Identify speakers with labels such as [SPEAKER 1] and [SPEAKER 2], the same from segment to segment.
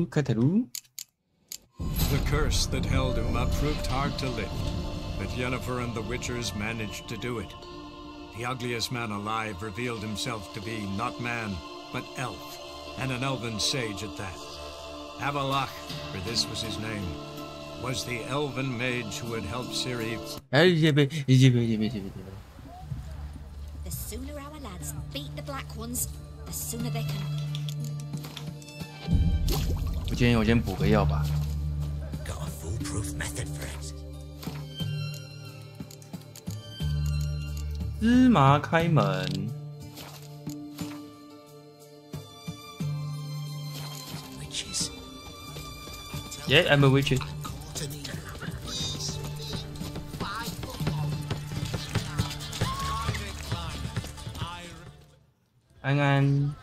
[SPEAKER 1] 开头。
[SPEAKER 2] The curse that held him proved hard to lift, but Yennefer and the Witchers managed to do it. The ugliest man alive revealed himself to be not man, but elf, and an elven sage at that. Avalach, for this was his name, was the elven mage who had helped Ciri.
[SPEAKER 3] The sooner our lads beat the black ones, the sooner they can.
[SPEAKER 1] 我建议我先补个药吧。
[SPEAKER 4] Got a foolproof method for it.
[SPEAKER 1] 芝麻开门。
[SPEAKER 4] Witches.
[SPEAKER 1] Yeah, I'm a witch. 安安。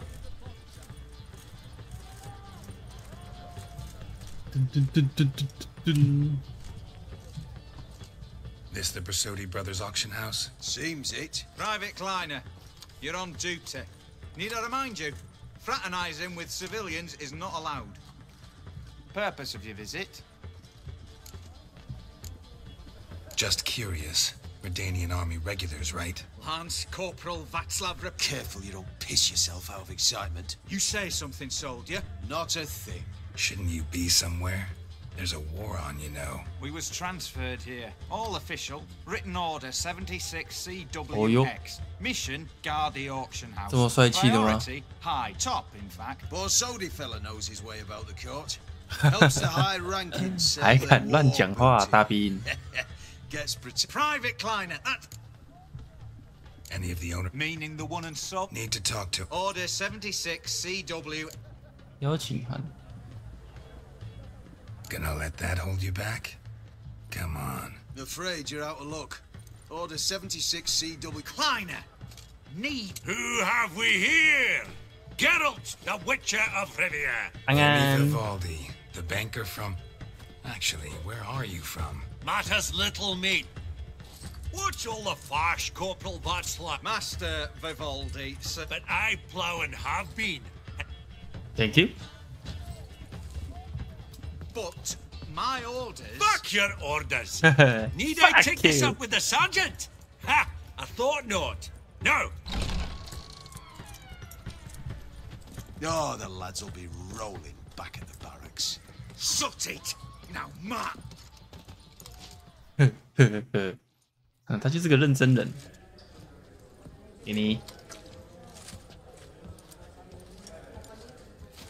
[SPEAKER 5] This the Brasodi Brothers auction house?
[SPEAKER 6] Seems it. Private Kleiner, you're on duty. Need I remind you, fraternizing with civilians is not allowed. Purpose of your visit?
[SPEAKER 5] Just curious. Redanian army regulars, right?
[SPEAKER 6] Lance Corporal Václav
[SPEAKER 4] Careful you don't piss yourself out of excitement.
[SPEAKER 6] You say something, soldier?
[SPEAKER 4] Not a thing.
[SPEAKER 5] Shouldn't you be somewhere? There's a war on, you know.
[SPEAKER 6] We was transferred here. All official. Written order 76
[SPEAKER 1] Oh, yo.
[SPEAKER 6] CWX. Mission, guard the auction house.
[SPEAKER 1] 这么帅气的吗？
[SPEAKER 6] Priority, high, top, in fact.
[SPEAKER 4] Borsodi fella knows his way about the court. Helps the high rankings sell
[SPEAKER 1] 还
[SPEAKER 4] their
[SPEAKER 1] 敢乱
[SPEAKER 4] war
[SPEAKER 1] 讲话，
[SPEAKER 4] booty.
[SPEAKER 1] 大兵！
[SPEAKER 4] Gets pretty.
[SPEAKER 6] Private Kleiner, that
[SPEAKER 5] Any of the owner
[SPEAKER 6] meaning the one and sub.
[SPEAKER 5] need to talk to.
[SPEAKER 6] Order 76 CW.
[SPEAKER 1] 邀请函。
[SPEAKER 5] Gonna let that hold you back? Come on.
[SPEAKER 4] Afraid you're out of luck. Order 76 CW.
[SPEAKER 6] Kleiner, need.
[SPEAKER 7] Who have we here? Geralt, the Witcher of Rivia.
[SPEAKER 1] 安
[SPEAKER 5] Amy
[SPEAKER 1] 安。
[SPEAKER 5] Vivaldi, the banker from... Actually, where are you from?
[SPEAKER 7] Matters little, mate. What's all the fash, Corporal Václav?
[SPEAKER 6] Master Vivaldi, sir.
[SPEAKER 7] But I plough and have been.
[SPEAKER 1] Thank you.
[SPEAKER 6] But my orders.
[SPEAKER 7] Fuck your orders. Need
[SPEAKER 1] Fuck
[SPEAKER 7] I take this
[SPEAKER 1] you.
[SPEAKER 7] up with the sergeant? Ha! I thought not. No.
[SPEAKER 4] Oh, the lads will be rolling back at the barracks.
[SPEAKER 6] Shut it! Now, Matt!
[SPEAKER 1] 他就是个认真人。给你。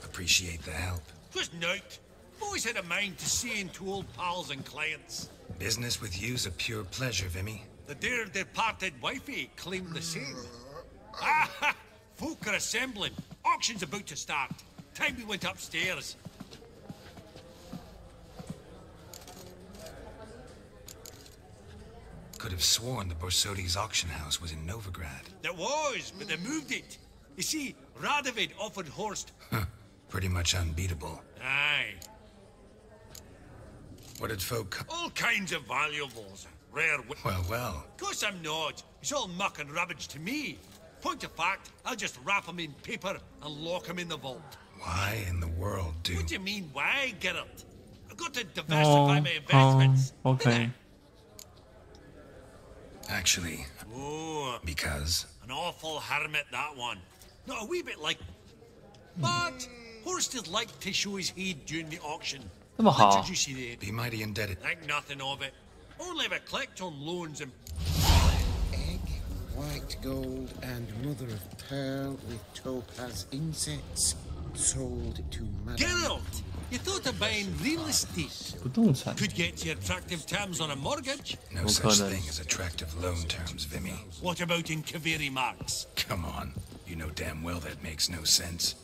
[SPEAKER 5] Appreciate the help.
[SPEAKER 7] 'Twas night. Always had a mind to seeing to old pals and clients.
[SPEAKER 5] Business with you's a pure pleasure, Vimy.
[SPEAKER 7] The dear departed wifey claimed the same. Ah! Folk are assembling. Auction's about to start. Time we went upstairs.
[SPEAKER 5] Could have sworn the Borsodi's auction house was in Novigrad.
[SPEAKER 7] There was, but they moved it. You see, Radovid offered Horst.
[SPEAKER 5] Pretty much unbeatable.
[SPEAKER 7] Aye.
[SPEAKER 5] What did folk...
[SPEAKER 7] All kinds of valuables. Rare...
[SPEAKER 5] Well.
[SPEAKER 7] Of course I'm not. It's all muck and rubbish to me. Point of fact, I'll just wrap 'em in paper and lock 'em in the vault.
[SPEAKER 5] Why in the world do...
[SPEAKER 7] What do you mean, why, Geralt? I've got to diversify my investments.
[SPEAKER 1] OK。
[SPEAKER 5] Actually,
[SPEAKER 7] Oh,
[SPEAKER 5] because...
[SPEAKER 7] an awful hermit, that one. Not a wee bit like... But Horst is like to show his head during the auction.
[SPEAKER 1] 这么好。
[SPEAKER 7] Introduce you there.
[SPEAKER 5] Be mighty indebted.
[SPEAKER 7] Think nothing of it. Only if I collect on loans and...
[SPEAKER 8] Egg, white gold, and mother of pearl with topaz insets. Sold to Madame.
[SPEAKER 7] Geralt! You thought of buying real estate.
[SPEAKER 1] 不动产。
[SPEAKER 7] Could get you attractive terms on a mortgage.
[SPEAKER 5] No such thing as attractive loan terms, Vimy.
[SPEAKER 7] What about in Kaviri marks?
[SPEAKER 5] Come on. You know damn well that makes no sense.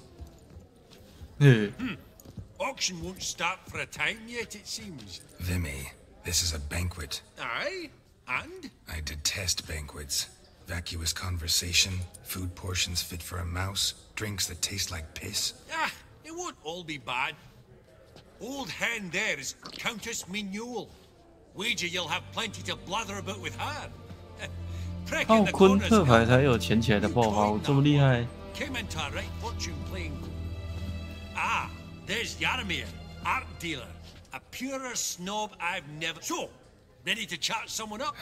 [SPEAKER 7] Auction won't start for a time yet, it seems.
[SPEAKER 5] Vimy, this is a banquet.
[SPEAKER 7] Aye? And?
[SPEAKER 5] I detest banquets. Vacuous conversation, food portions fit for a mouse, drinks that taste like piss.
[SPEAKER 7] Ah, it won't all be bad. Old hen there is Countess Mignole. Wager you'll have plenty to blather about with her.
[SPEAKER 1] 靠昆特牌才有钱起来的爆发，这么厉害。
[SPEAKER 7] Came into a right fortune playing. Ah, there's Yaramir, art dealer. A purer snob I've never. So, ready to chat someone up?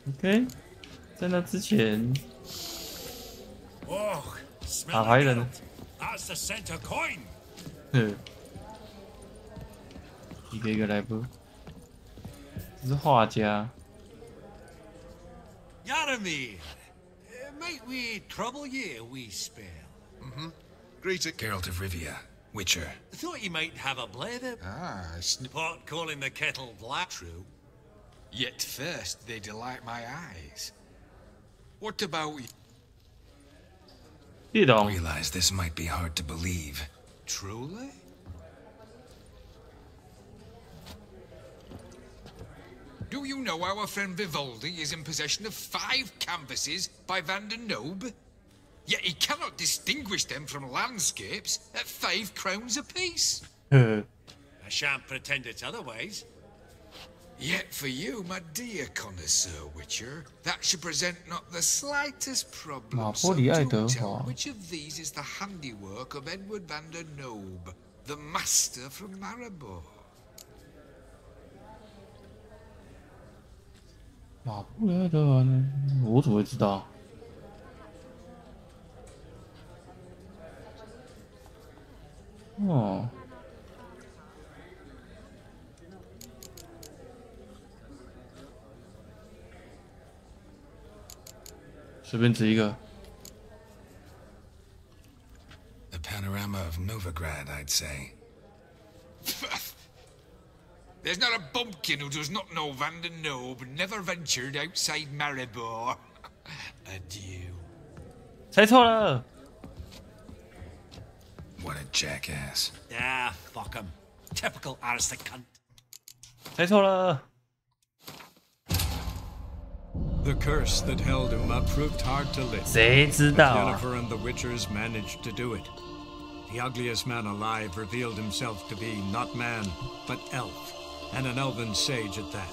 [SPEAKER 1] OK， 在那之前，
[SPEAKER 7] Oh,
[SPEAKER 1] 打
[SPEAKER 7] smell
[SPEAKER 1] 牌
[SPEAKER 7] the
[SPEAKER 1] 人，
[SPEAKER 7] gold. That's the center coin.
[SPEAKER 1] 一个一个来不？这是画家。
[SPEAKER 7] Yaramir, might we trouble ye a wee spell?
[SPEAKER 5] Greeting. Geralt of Rivia, Witcher.
[SPEAKER 7] Thought you might have a blether. Pot calling the kettle black. True.
[SPEAKER 5] Yet first they delight my eyes. What about you?
[SPEAKER 1] 别动。
[SPEAKER 5] Realize this might be hard to believe.
[SPEAKER 2] Truly?
[SPEAKER 5] Do you know our friend Vivaldi is in possession of 5 canvases by Van der Nobe? Yet he cannot distinguish them from landscapes at 5 crowns apiece.
[SPEAKER 7] I shan't pretend it's otherwise.
[SPEAKER 5] Yet for you, my dear connoisseur Witcher, that should present not the slightest problem. So do tell which of these is the handiwork of Edward Van der Nobe, the master from Maribor?
[SPEAKER 1] 马布莱德呢？我怎么会知道？哦，随便指一个。
[SPEAKER 5] The panorama of Novigrad, I'd say. There's not a bumpkin who does not know Van der Nobe never ventured outside Maribor. Adieu.
[SPEAKER 1] 猜错了。
[SPEAKER 5] What a jackass.
[SPEAKER 7] Ah, fuck him. Typical arstic cunt.
[SPEAKER 1] 猜错了。
[SPEAKER 2] The curse that held Uma proved hard to lift.
[SPEAKER 1] 谁知道啊？
[SPEAKER 2] Yennefer and the Witchers managed to do it. The ugliest man alive revealed himself to be not man, but elf, and an elven sage at that.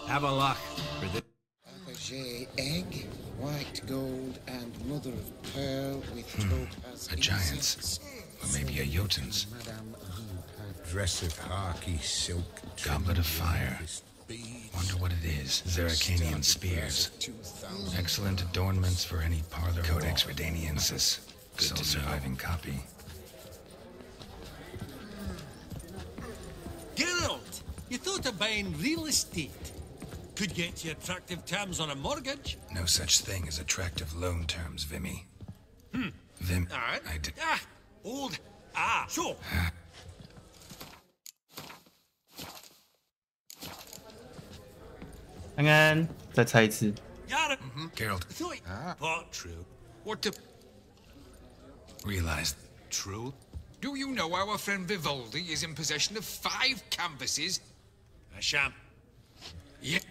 [SPEAKER 2] Avalach for the
[SPEAKER 8] Fabergé egg, white gold, and mother of pearl with topaz.
[SPEAKER 5] A giant's. Or maybe a Jotun's.
[SPEAKER 8] Madame Lupa, dress of harky silk.
[SPEAKER 5] Goblet of fire. Wonder what it is. Zeracanian spears. Excellent adornments for any parlor. Codex Redaniensis. Good surviving copy.
[SPEAKER 7] Geralt, you thought of buying real estate. Could get you attractive terms on a mortgage.
[SPEAKER 5] No such thing as attractive loan terms, Vimy. Vim.
[SPEAKER 7] Alright.
[SPEAKER 5] I did.
[SPEAKER 7] Ah, old. Ah, so.
[SPEAKER 1] 安安，再猜一次。
[SPEAKER 7] Yara.
[SPEAKER 5] Geralt.
[SPEAKER 7] Thought. Pot true.
[SPEAKER 5] What to... Realize... True? Do you know our friend Vivaldi is in possession of 5 canvases?
[SPEAKER 7] I shan't.
[SPEAKER 5] Yeah.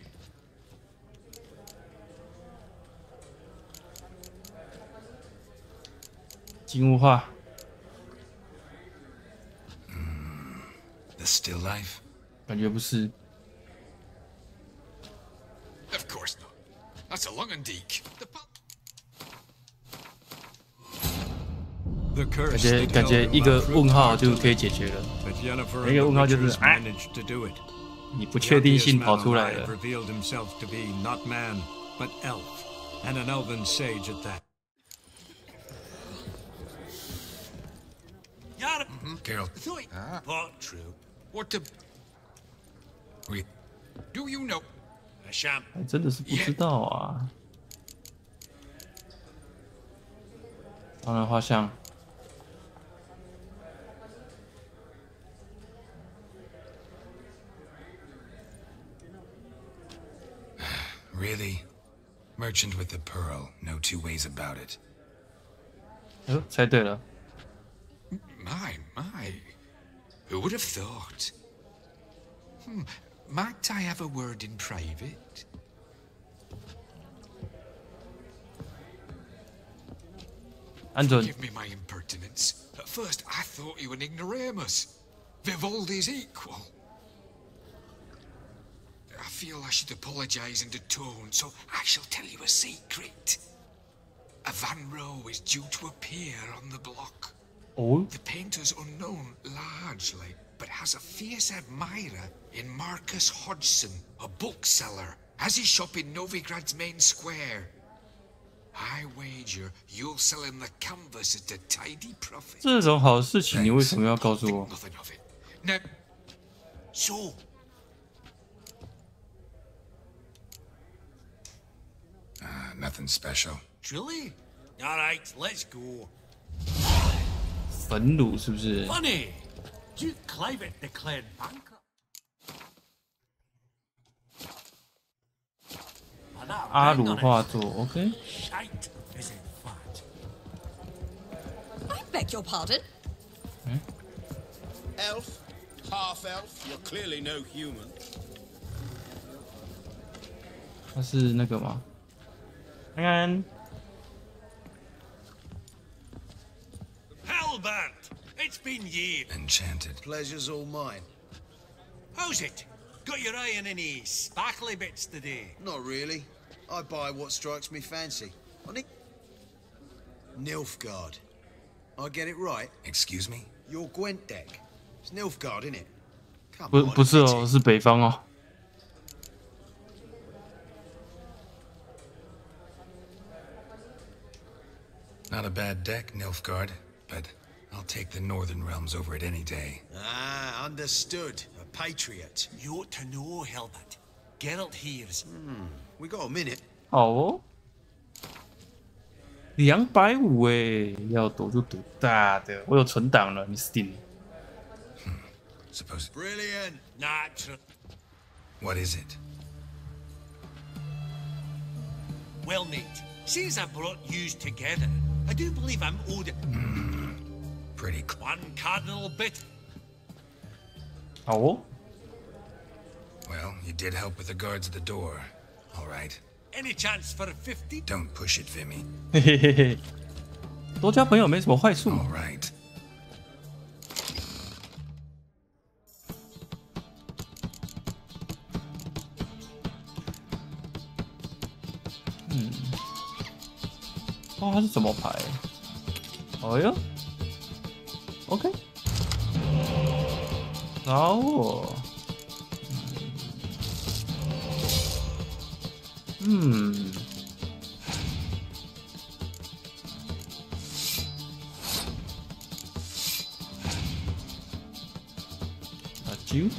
[SPEAKER 1] 静物画。
[SPEAKER 5] The still life?
[SPEAKER 1] 感觉不是。
[SPEAKER 5] Of course not. That's a Lungendeek.
[SPEAKER 2] The curse
[SPEAKER 1] 感觉一个问号就可以解决了。一个问号就是啊，你不确定性跑出来了。
[SPEAKER 2] revealed himself to be not man, but elf, and an elven sage at that.
[SPEAKER 7] Yara.
[SPEAKER 5] Geralt.
[SPEAKER 7] Thought. Pot true.
[SPEAKER 5] What to... Do you know...
[SPEAKER 7] I shan't.
[SPEAKER 1] 还真的是不知道啊。当然画像。
[SPEAKER 5] Really? Merchant with the pearl, no 2 ways about it.
[SPEAKER 1] 猜对了。
[SPEAKER 5] My. Who would have thought? Might I have a word in private? Forgive me my impertinence. At first I thought you an ignoramus. Vivaldi's equal. I feel I should apologize in atone, so I shall tell you a secret. A Van Row is due to appear on the block.
[SPEAKER 1] Oh.
[SPEAKER 5] The painter's unknown largely, but has a fierce admirer in Marcus Hodgson, a bookseller, has his shop in Novigrad's main square. I wager you'll sell him the canvas at a tidy profit.
[SPEAKER 1] 这种好事情，你为什么要告诉我
[SPEAKER 5] ？Nothing of it. Now,
[SPEAKER 7] So,
[SPEAKER 2] Nothing special.
[SPEAKER 7] truly? All right, let's go.
[SPEAKER 1] 焚炉是不是？
[SPEAKER 7] Funny! Duke Clivet declared bankrupt.
[SPEAKER 1] 阿鲁画作 ，OK。
[SPEAKER 7] Shite is in fat.
[SPEAKER 3] I beg your pardon?
[SPEAKER 8] Elf? Half elf? You're clearly no human.
[SPEAKER 1] 他是那个吗？看看。
[SPEAKER 7] Halbert! It's been years.
[SPEAKER 2] Enchanted.
[SPEAKER 4] Pleasure's all mine.
[SPEAKER 7] How's it? Got your eye on any sparkly bits today?
[SPEAKER 4] Not really. I buy what strikes me fancy. Nilfgaard. I get it right?
[SPEAKER 2] Excuse me?
[SPEAKER 4] Your Gwent deck. It's Nilfgaard, isn't it? Come
[SPEAKER 1] 不
[SPEAKER 4] on.
[SPEAKER 1] 不是哦，是北方哦。
[SPEAKER 2] Not a bad deck, Nilfgaard, but I'll take the Northern Realms over it any day.
[SPEAKER 4] Ah, understood. A patriot.
[SPEAKER 7] You ought to know, Halbert. Geralt hears.
[SPEAKER 4] We got a minute.
[SPEAKER 1] 好哦，250哎，要赌就赌大的。我有存档了，你死定了。
[SPEAKER 2] Suppose.
[SPEAKER 4] Brilliant.
[SPEAKER 7] Natural.
[SPEAKER 2] What is it?
[SPEAKER 7] Well, mate, since I brought yous together, I do believe I'm owed
[SPEAKER 2] Pretty.
[SPEAKER 7] one cardinal bit.
[SPEAKER 1] 好哦，
[SPEAKER 2] Well, you did help with the guards at the door. All right.
[SPEAKER 7] Any chance for a 50?
[SPEAKER 2] Don't push it, Vimy.
[SPEAKER 1] 嘿嘿嘿嘿，多交朋友没什么坏处。
[SPEAKER 2] All right.
[SPEAKER 1] 哦，它是怎么排？哎呦 ，OK， 然后，啊啾。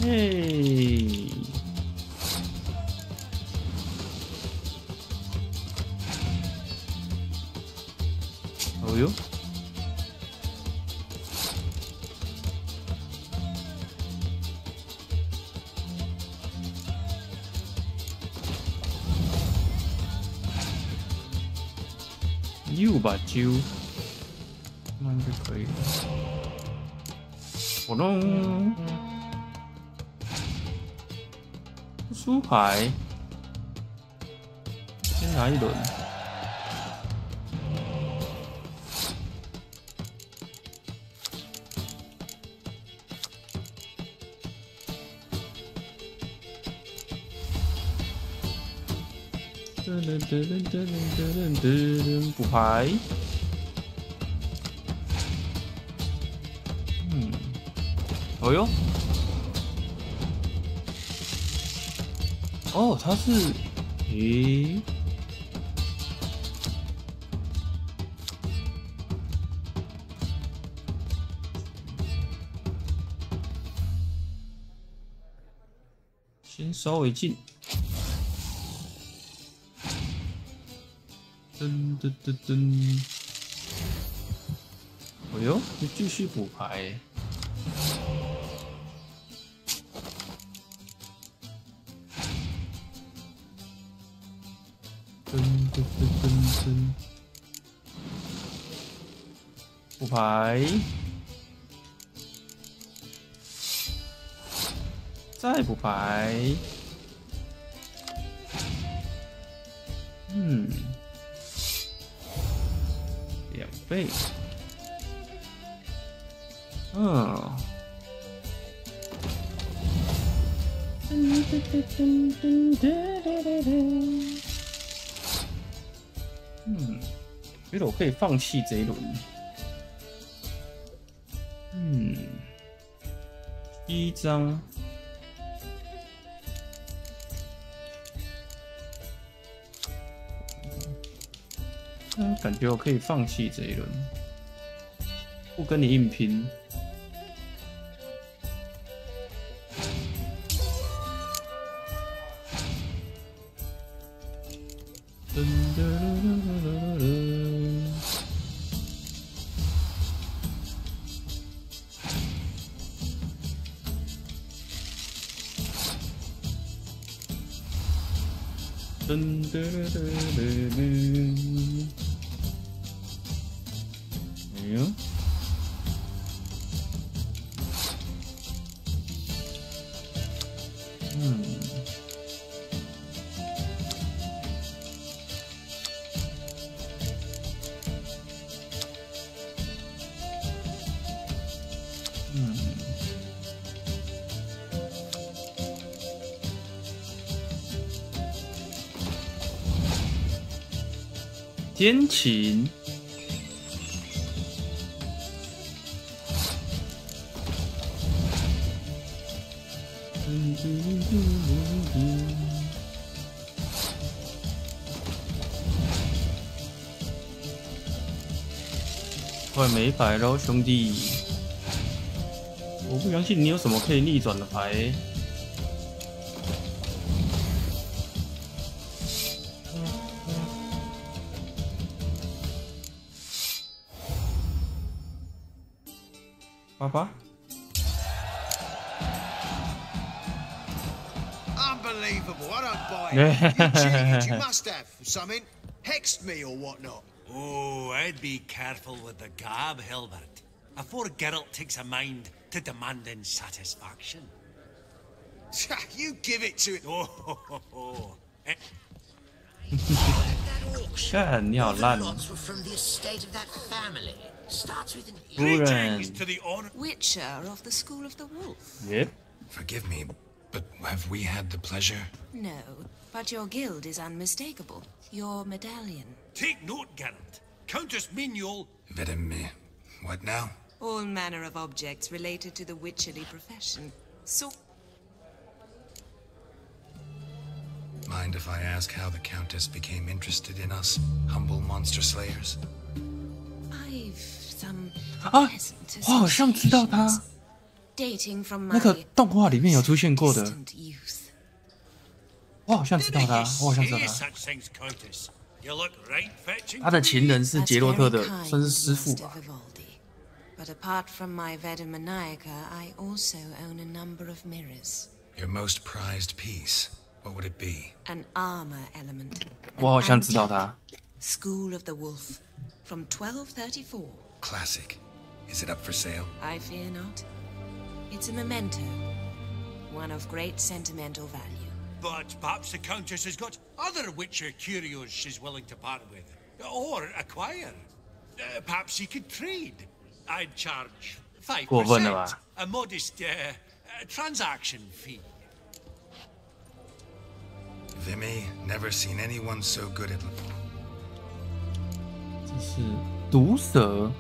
[SPEAKER 1] 嘿，哦哟，右把揪，那就可以了。我弄。 出牌，先拿一轮。补牌。哦哟。 哦，他是，咦？先稍微进，噔噔噔噔，哎呦，就继续补牌。 补牌，再补牌， 2倍。嗯。觉得我可以放弃这一轮。第一张。感觉我可以放弃这一轮，不跟你硬拼。哎呦！天晴。快没牌喽，兄弟！我不相信你有什么可以逆转的牌。爸爸。
[SPEAKER 4] Unbelievable! I don't buy it. You cheated. You must have something. Hexed me or whatnot.
[SPEAKER 7] Oh, I'd be careful with the gab, Hilbert. Afore Geralt takes a mind to demanding satisfaction.
[SPEAKER 4] You give it to it.
[SPEAKER 7] Oh.
[SPEAKER 1] 看你好烂哦！
[SPEAKER 7] Greetings to the honor.
[SPEAKER 3] Witcher of the School of the Wolf.
[SPEAKER 1] Yep.
[SPEAKER 2] Forgive me, but have we had the pleasure?
[SPEAKER 3] No, but your guild is unmistakable. Your medallion.
[SPEAKER 7] Take note, Geralt. Countess Mignol.
[SPEAKER 2] What now?
[SPEAKER 3] All manner of objects related to the witcherly profession. So.
[SPEAKER 2] Mind if I ask how the Countess became interested in us, humble monster slayers?
[SPEAKER 3] I've some
[SPEAKER 1] 啊，
[SPEAKER 3] pleasant
[SPEAKER 1] 我好像知道他
[SPEAKER 3] dating from
[SPEAKER 1] 那个
[SPEAKER 3] my
[SPEAKER 1] 动画里面有出现过的，
[SPEAKER 3] distant youth.
[SPEAKER 1] 我好像知道他，我好像知道
[SPEAKER 7] Say
[SPEAKER 1] 他。
[SPEAKER 7] such things, Countess. You look right fetching.
[SPEAKER 1] 他的情人是
[SPEAKER 3] That's
[SPEAKER 1] 杰洛特的
[SPEAKER 3] very，kind
[SPEAKER 1] 算是师傅
[SPEAKER 3] Master
[SPEAKER 1] 吧。
[SPEAKER 3] Vivaldi. But apart from my Vedemaniaca, I also own a number of mirrors.
[SPEAKER 2] Your most prized piece, what would it be?
[SPEAKER 3] An armor element.
[SPEAKER 1] 我好像知道他。
[SPEAKER 3] School of the Wolf. From 1234.
[SPEAKER 2] Classic. Is it up for sale?
[SPEAKER 3] I fear not. It's a memento. One of great sentimental value.
[SPEAKER 7] But perhaps the Countess has got other Witcher curios she's willing to part with. Or acquire. Perhaps he could trade. I'd charge
[SPEAKER 1] 过分了吧
[SPEAKER 7] 5%. A modest transaction fee.
[SPEAKER 2] Vimy, never seen anyone so good at...
[SPEAKER 1] 这是毒蛇。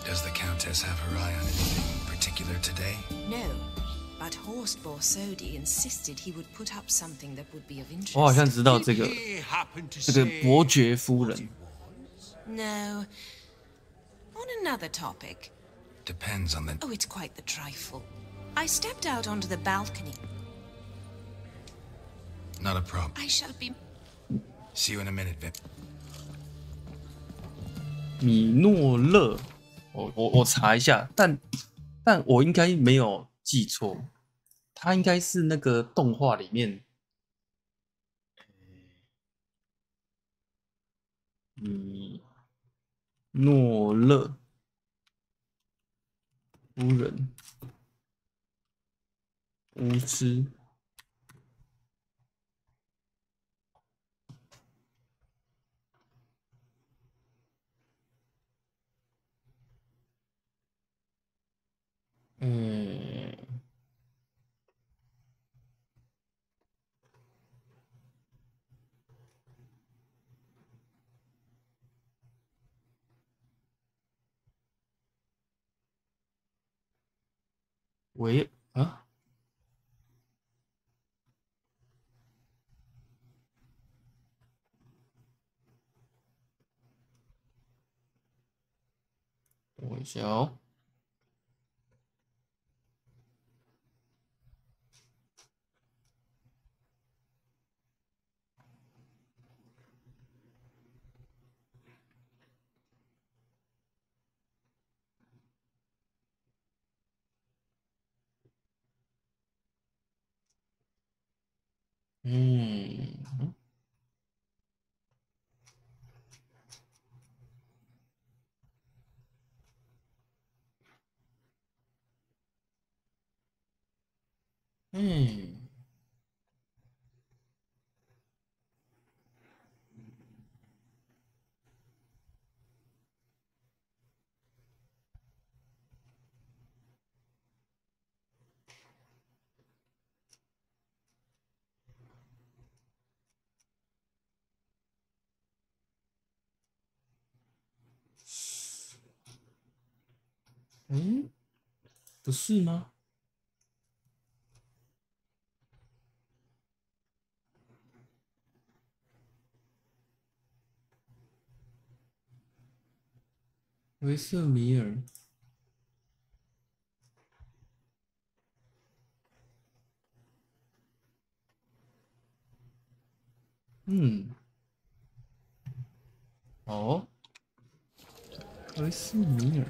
[SPEAKER 2] Does the Countess have her eye on anything particular today?
[SPEAKER 3] No, but Horst Borsodi insisted he would put up something that would be of
[SPEAKER 1] 我好像
[SPEAKER 3] interest.
[SPEAKER 1] 知道这个
[SPEAKER 7] He happened to
[SPEAKER 1] 这个
[SPEAKER 7] say
[SPEAKER 1] 伯爵夫人。
[SPEAKER 3] No. On another topic.
[SPEAKER 2] Depends on the...
[SPEAKER 3] Oh, it's quite the trifle. I stepped out onto the balcony.
[SPEAKER 2] Not a problem.
[SPEAKER 3] I shall be...
[SPEAKER 2] See you in a minute, Vim.
[SPEAKER 1] 米诺勒，我查一下，但我应该没有记错，他应该是那个动画里面，诺勒夫人，巫师。维啊，等我一下哦。不是吗？维瑟米尔，哦，维瑟米尔。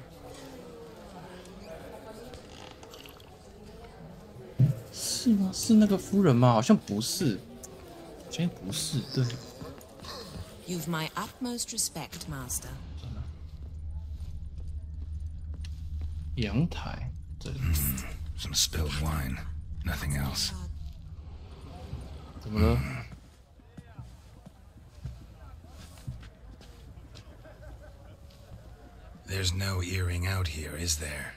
[SPEAKER 1] 是吗？是那个夫人吗？好像不是，好像不是。对。
[SPEAKER 9] You've my utmost respect, master.
[SPEAKER 1] 阳台，对。
[SPEAKER 5] Some spilled wine, nothing else.
[SPEAKER 1] 怎么了？There's
[SPEAKER 5] no earring out here, is there?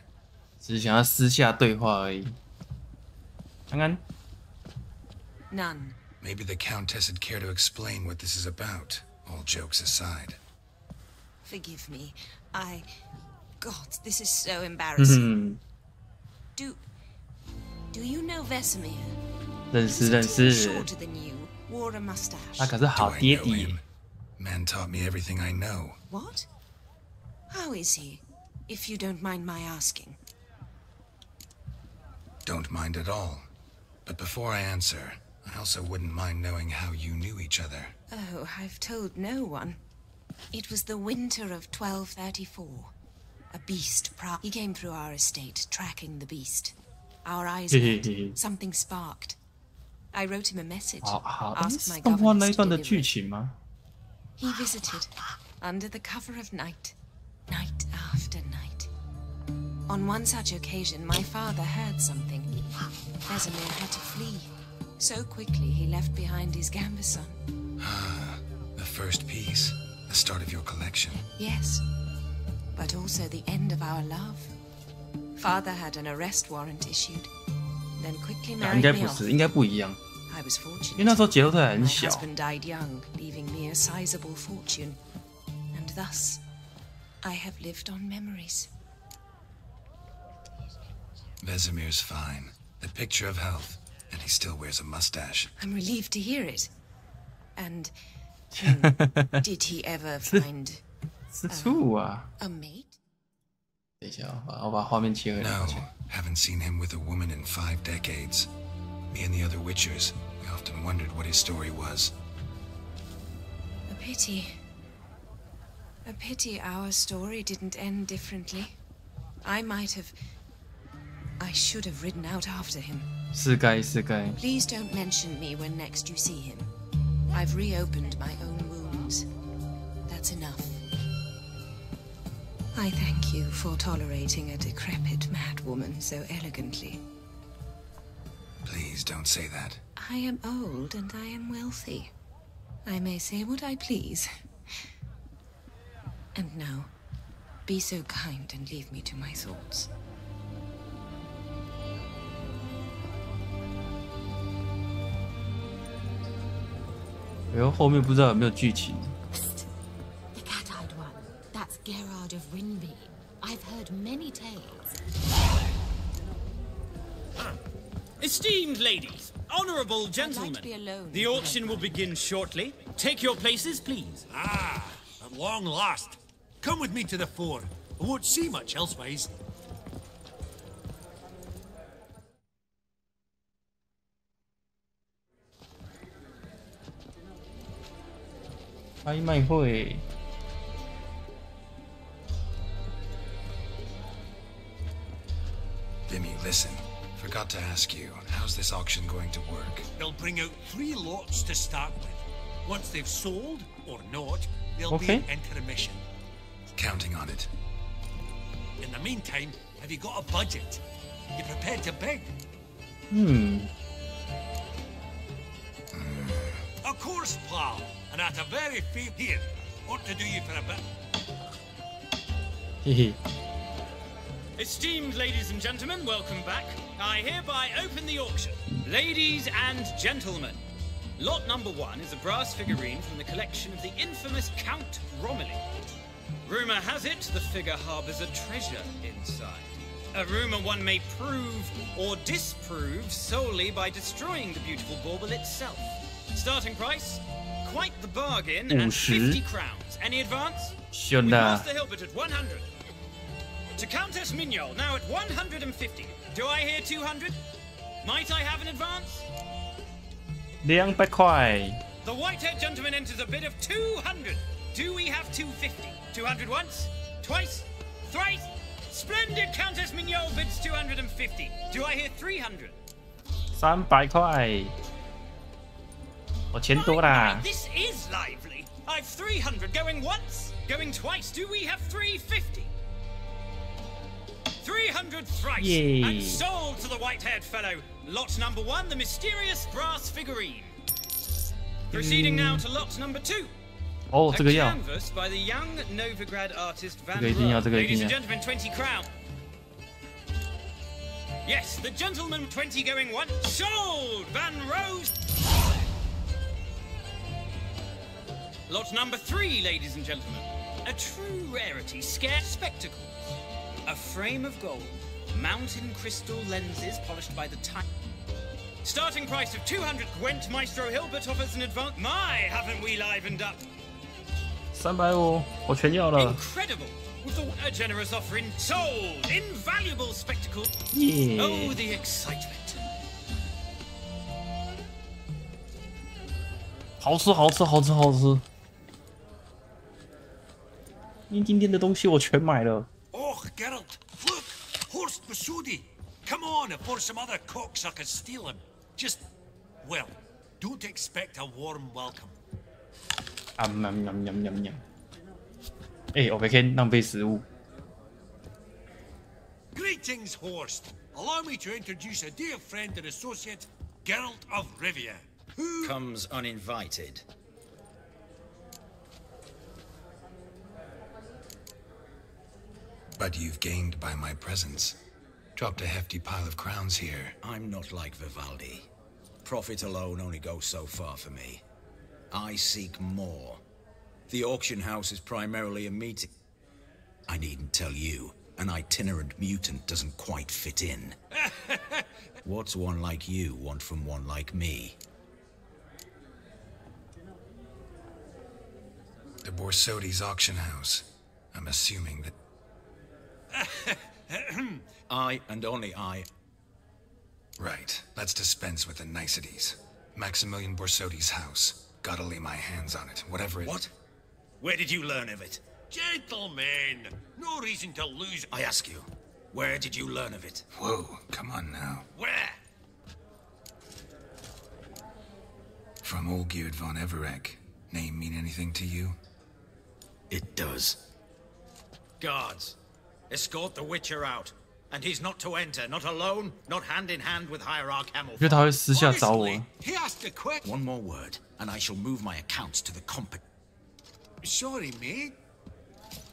[SPEAKER 1] 只是想要私下对话而已。安安。
[SPEAKER 9] None.
[SPEAKER 5] Maybe the Countess would care to explain what this is about, all jokes aside.
[SPEAKER 9] Forgive me. God, this is so embarrassing. Do you know Vesemir?
[SPEAKER 1] 认识认识。
[SPEAKER 9] Shorter than you, wore a mustache.
[SPEAKER 1] 他可是好爹地。
[SPEAKER 5] Man taught me everything I know.
[SPEAKER 9] What? How is he, if you don't mind my asking?
[SPEAKER 5] Don't mind at all. But before I answer, I also wouldn't mind knowing how you knew each other.
[SPEAKER 9] Oh, I've told no one. It was the winter of 1234. A beast He came through our estate, tracking the beast. Our eyes met. Something sparked. I wrote him a message. Asked my governess to deliver. He visited, under the cover of night, night after night. On one such occasion, my father heard something. Vesemir had to flee. So quickly, he left behind his gambeson.
[SPEAKER 5] The first piece, the start of your collection.
[SPEAKER 9] Yes, but also the end of our love. Father had an arrest warrant issued, then quickly married me off.
[SPEAKER 1] 应该不一样。
[SPEAKER 9] I was fortunate.
[SPEAKER 1] 因为那时候节奏太很
[SPEAKER 9] My
[SPEAKER 1] 小。
[SPEAKER 9] husband died young, leaving me a sizable fortune, and thus I have lived on memories.
[SPEAKER 5] Vesemir's fine. The picture of health, and he still wears a mustache.
[SPEAKER 9] I'm relieved to hear it. And did he ever find
[SPEAKER 1] 吃醋啊！
[SPEAKER 9] a mate?
[SPEAKER 1] 等一下，我把画面切回来。
[SPEAKER 5] No, haven't seen him with a woman in 5 decades. Me and the other Witchers, we often wondered what his story was.
[SPEAKER 9] A pity. A pity our story didn't end differently. I should have ridden out after him.
[SPEAKER 1] 是该。
[SPEAKER 9] Please don't mention me when next you see him. I've reopened my own wounds. That's enough. I thank you for tolerating a decrepit madwoman so elegantly.
[SPEAKER 5] Please don't say that.
[SPEAKER 9] I am old and I am wealthy. I may say what I please. And now, be so kind and leave me to my thoughts.
[SPEAKER 1] 哎呦，后面不知道有没有剧情。
[SPEAKER 3] The cat-eyed one. That's Gerard of Rinby. I've heard many tales.
[SPEAKER 10] Esteemed ladies, honorable gentlemen, the auction will begin shortly. Take your places, please.
[SPEAKER 7] Ah, at long last. Come with me to the fore. I won't see much elsewise.
[SPEAKER 1] 拍卖会。
[SPEAKER 5] Vimy, listen. Forgot to ask you, how's this auction going to work?
[SPEAKER 7] They'll bring out 3 lots to start with. Once they've sold, or not, there'll be
[SPEAKER 1] Okay.
[SPEAKER 7] an intermission.
[SPEAKER 5] Counting on it.
[SPEAKER 7] In the meantime, have you got a budget? You prepared to bid? Of course, pal. And at a very few here. Ought to do you for a bit.
[SPEAKER 1] 嘿嘿。
[SPEAKER 10] Esteemed ladies and gentlemen, welcome back. I hereby open the auction. Ladies and gentlemen, lot number 1 is a brass figurine from the collection of the infamous Count Romilly. Rumor has it the figure harbors a treasure inside. A rumor one may prove or disprove solely by destroying the beautiful bauble itself. Starting price, quite the bargain at 50 crowns. Any advance? We Master Hilbert at 100. To Countess Mignol, now at 150. Do I hear 200? Might I have an advance?
[SPEAKER 1] 200块。
[SPEAKER 10] The white-haired gentleman enters a bid of 200. Do we have 250? 200 once? Twice? Thrice? Splendid! Countess Mignol bids 250. Do I hear 300?
[SPEAKER 1] 300块。我钱多啦。
[SPEAKER 10] This is lively. I've 300 going once, going twice. Do we have 350? 300 thrice,
[SPEAKER 1] Yay.
[SPEAKER 10] and sold to the white-haired fellow. Lot number 1, the mysterious brass figurine. Proceeding now to lot number 2.
[SPEAKER 1] 哦，这个
[SPEAKER 10] A
[SPEAKER 1] 要。
[SPEAKER 10] canvas by the young Novigrad artist Van
[SPEAKER 1] 这个一定要，
[SPEAKER 10] Rohe.
[SPEAKER 1] 这个一定
[SPEAKER 10] Ladies
[SPEAKER 1] 要。
[SPEAKER 10] and gentlemen, 20 crown. Yes, the gentleman 20 going once. Sold! Van Rose. Lot number 3, ladies and gentlemen. A true rarity, scarce spectacles. A frame of gold, mountain crystal lenses polished by the time. Starting price of 200 Gwent. Maestro Hilbert offers an advance. My, haven't we livened up?
[SPEAKER 1] 350，我全要了。
[SPEAKER 10] Incredible! With a generous offering, sold! Invaluable spectacle.
[SPEAKER 1] Yeah.
[SPEAKER 10] Oh, the excitement.
[SPEAKER 1] 好吃，好吃，好吃，好吃。今天的东西我全买了。
[SPEAKER 7] Oh, Geralt, look! Horst Basudi! Come on, before some other cocksuckers steal him. Just, well, don't expect a warm welcome.
[SPEAKER 1] 啊喵喵喵喵喵！哎，我别看浪费食物。
[SPEAKER 7] Greetings, Horst. Allow me to introduce a dear friend and associate, Geralt of Rivia. Who
[SPEAKER 6] comes uninvited.
[SPEAKER 5] But you've gained by my presence. Dropped a hefty pile of crowns here.
[SPEAKER 6] I'm not like Vivaldi. Profit alone only goes so far for me. I seek more. The auction house is primarily a meeting. I needn't tell you, an itinerant mutant doesn't quite fit in. What's one like you want from one like me?
[SPEAKER 5] The Borsodi's auction house. I'm assuming that...
[SPEAKER 6] I, and only I...
[SPEAKER 5] Right. Let's dispense with the niceties. Maximilian Borsodi's house. Gotta lay my hands on it, whatever it...
[SPEAKER 6] What? Where did you learn of it?
[SPEAKER 7] Gentlemen, no reason to lose...
[SPEAKER 6] I ask you, where did you learn of it?
[SPEAKER 5] Whoa, come on now.
[SPEAKER 7] Where?
[SPEAKER 5] From Olgierd von Everegg. Name mean anything to you?
[SPEAKER 6] It does.
[SPEAKER 7] Guards, escort the Witcher out. And he's not to enter, not alone, not hand in hand with Hierarch Hamilton.
[SPEAKER 1] 我觉得他会私下找我。
[SPEAKER 5] He asked a question.
[SPEAKER 6] One more word, and I shall move my accounts to the competent.
[SPEAKER 5] Sorry, mate.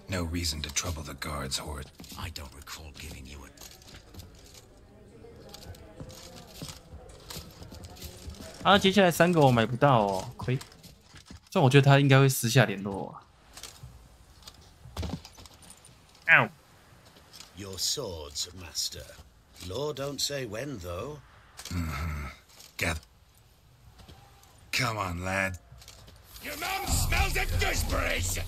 [SPEAKER 6] No reason to trouble the guards, Horde. I don't recall giving you a...
[SPEAKER 1] 啊，接下来3个我买不到哦，亏。但我觉得他应该会私下联络我。嗷！
[SPEAKER 8] Your swords, master. Law don't say when, though.
[SPEAKER 6] Gather. Come on, lad.
[SPEAKER 5] Your mom smells of gooseberries!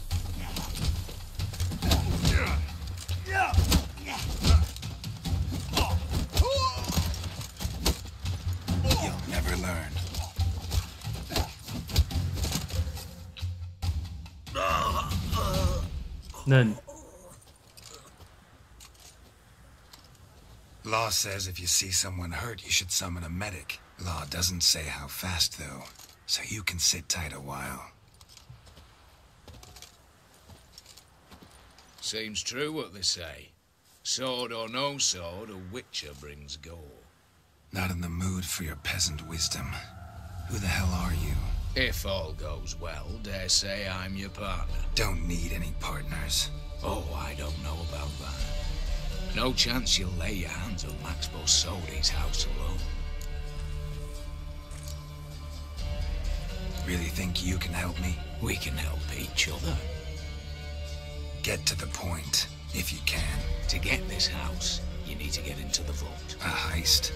[SPEAKER 6] You'll never learn.
[SPEAKER 1] None.
[SPEAKER 6] Law says if you see someone hurt, you should summon a medic. Law doesn't say how fast, though, so you can sit tight a while.
[SPEAKER 5] Seems true what they say. Sword or no sword, a Witcher brings gore.
[SPEAKER 6] Not in the mood for your peasant wisdom. Who the hell are you?
[SPEAKER 5] If all goes well, dare say I'm your partner.
[SPEAKER 6] Don't need any partners.
[SPEAKER 5] Oh, I don't know about that. No chance you'll lay your hands on Max Bossodi's house alone.
[SPEAKER 6] Really think you can help me?
[SPEAKER 5] We can help each other.
[SPEAKER 6] Get to the point, if you can.
[SPEAKER 5] To get this house, you need to get into the vault.
[SPEAKER 6] A heist?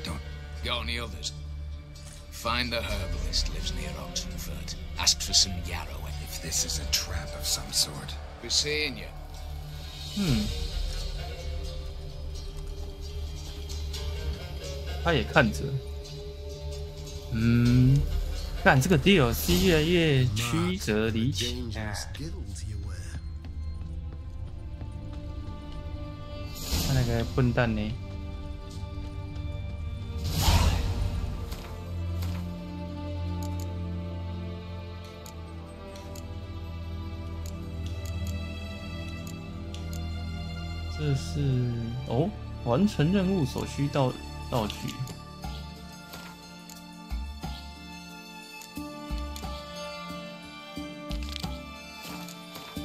[SPEAKER 6] Don't...
[SPEAKER 5] Got any others? Find the herbalist lives near Oxenford. Ask for some yarrow.
[SPEAKER 6] If this is a trap of some sort.
[SPEAKER 5] We're seeing you.
[SPEAKER 1] 他也看着。干这个 DLC 越来越曲折离奇。他那个笨蛋呢？这是哦，完成任务所需道具。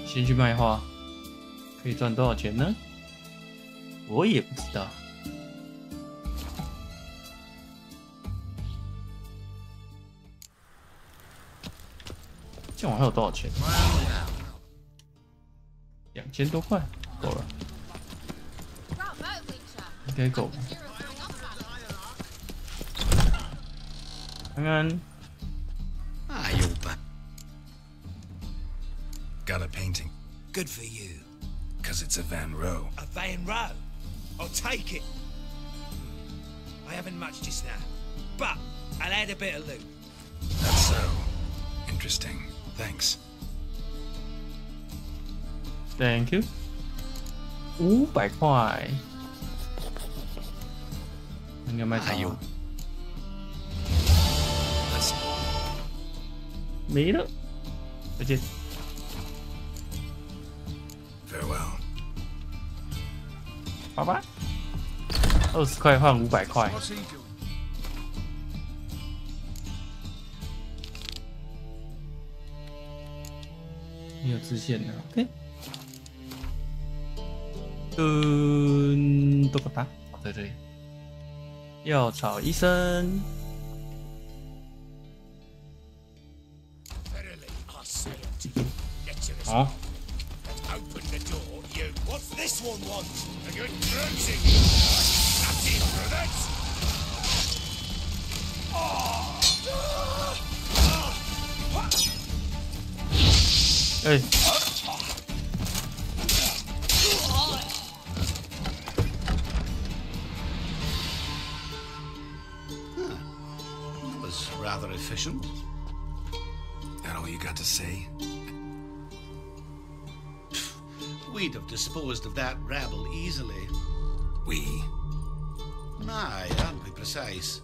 [SPEAKER 1] 先去卖花，可以赚多少钱呢？我也不知道。这样我还有多少钱？2000多块，够了。应该够吧？看看。
[SPEAKER 6] Ah, you're back. Got a painting. Good for you. Cause it's a Van Row.
[SPEAKER 7] A Van Row? I'll take it. I haven't much just now, but I'll add a bit of loot.
[SPEAKER 6] That's so interesting. Thanks.
[SPEAKER 1] Thank you. 500块。应该卖啥？没了，再见。
[SPEAKER 6] Farewell.
[SPEAKER 1] 拜拜。20块换500块。没有支线的 ，OK。多个吧，在这里。药草医生。哦。
[SPEAKER 7] Open the door, you. What's this one want? A good bruising. That's it, brothers.
[SPEAKER 1] 哎。
[SPEAKER 8] That was rather efficient.
[SPEAKER 6] That all you got to say?
[SPEAKER 8] We'd have disposed of that rabble easily.
[SPEAKER 6] We?
[SPEAKER 8] Aye, aren't we precise?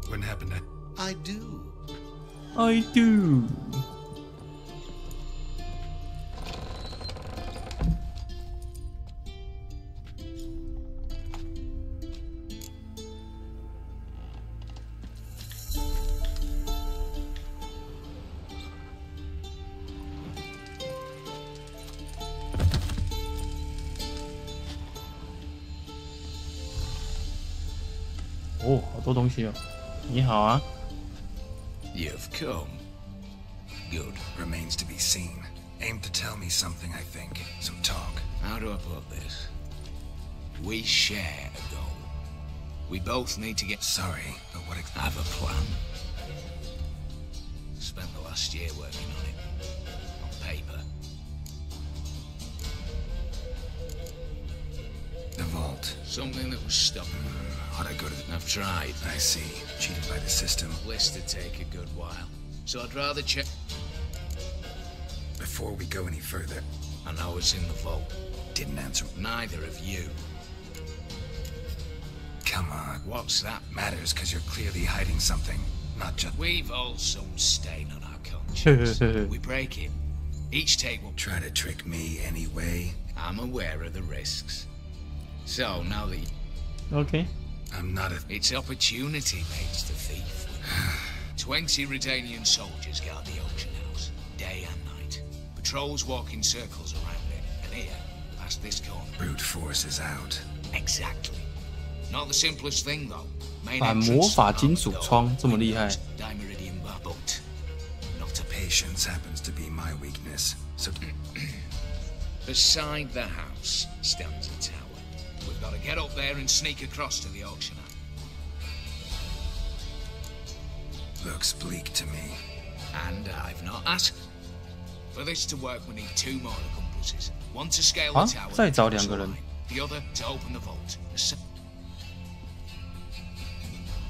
[SPEAKER 6] Wouldn't happen to...
[SPEAKER 8] I do.
[SPEAKER 1] I do. 好多东西哦。你好啊。
[SPEAKER 6] You've come. Good. Remains to be seen. Aim to tell me something, I think. So talk.
[SPEAKER 5] How do I put this? We share a goal. We both need to get...
[SPEAKER 6] Sorry, but what
[SPEAKER 5] I have a plan. Spent the last year working on it. On paper.
[SPEAKER 6] The vault.
[SPEAKER 5] Something that was stuck.
[SPEAKER 6] Ought I go to the...
[SPEAKER 5] I've tried.
[SPEAKER 6] I see. Cheated by the system.
[SPEAKER 5] List to take a good while. So I'd rather check...
[SPEAKER 6] Before we go any further...
[SPEAKER 5] I know it's in the vault.
[SPEAKER 6] Didn't answer.
[SPEAKER 5] Neither of you.
[SPEAKER 6] Come on.
[SPEAKER 5] What's that?
[SPEAKER 6] Matters because you're clearly hiding something. Not just...
[SPEAKER 5] We've all some stain on our conscience. We break in. Each take will...
[SPEAKER 6] Try to trick me anyway.
[SPEAKER 5] I'm aware of the risks. So, now that you...
[SPEAKER 1] Okay.
[SPEAKER 6] I'm not a...
[SPEAKER 5] It's opportunity makes the thief. 20 Redanian soldiers guard the auction house, day and night. Patrols walk in circles around it, and here, past this corner.
[SPEAKER 6] Brute force is out.
[SPEAKER 5] Exactly. Not the simplest thing, though.
[SPEAKER 1] 把魔法金属窗这么厉害。
[SPEAKER 5] Dimeridian but not a
[SPEAKER 6] patience happens to be my weakness. So
[SPEAKER 5] beside the house stands a tower. We've got to get up there and sneak across to the auction house.
[SPEAKER 6] Looks bleak to me.
[SPEAKER 5] And I've not asked. For this to work, we need 2 more accomplices. One to scale the tower.
[SPEAKER 1] 再找2个人。
[SPEAKER 5] The other to open the vault.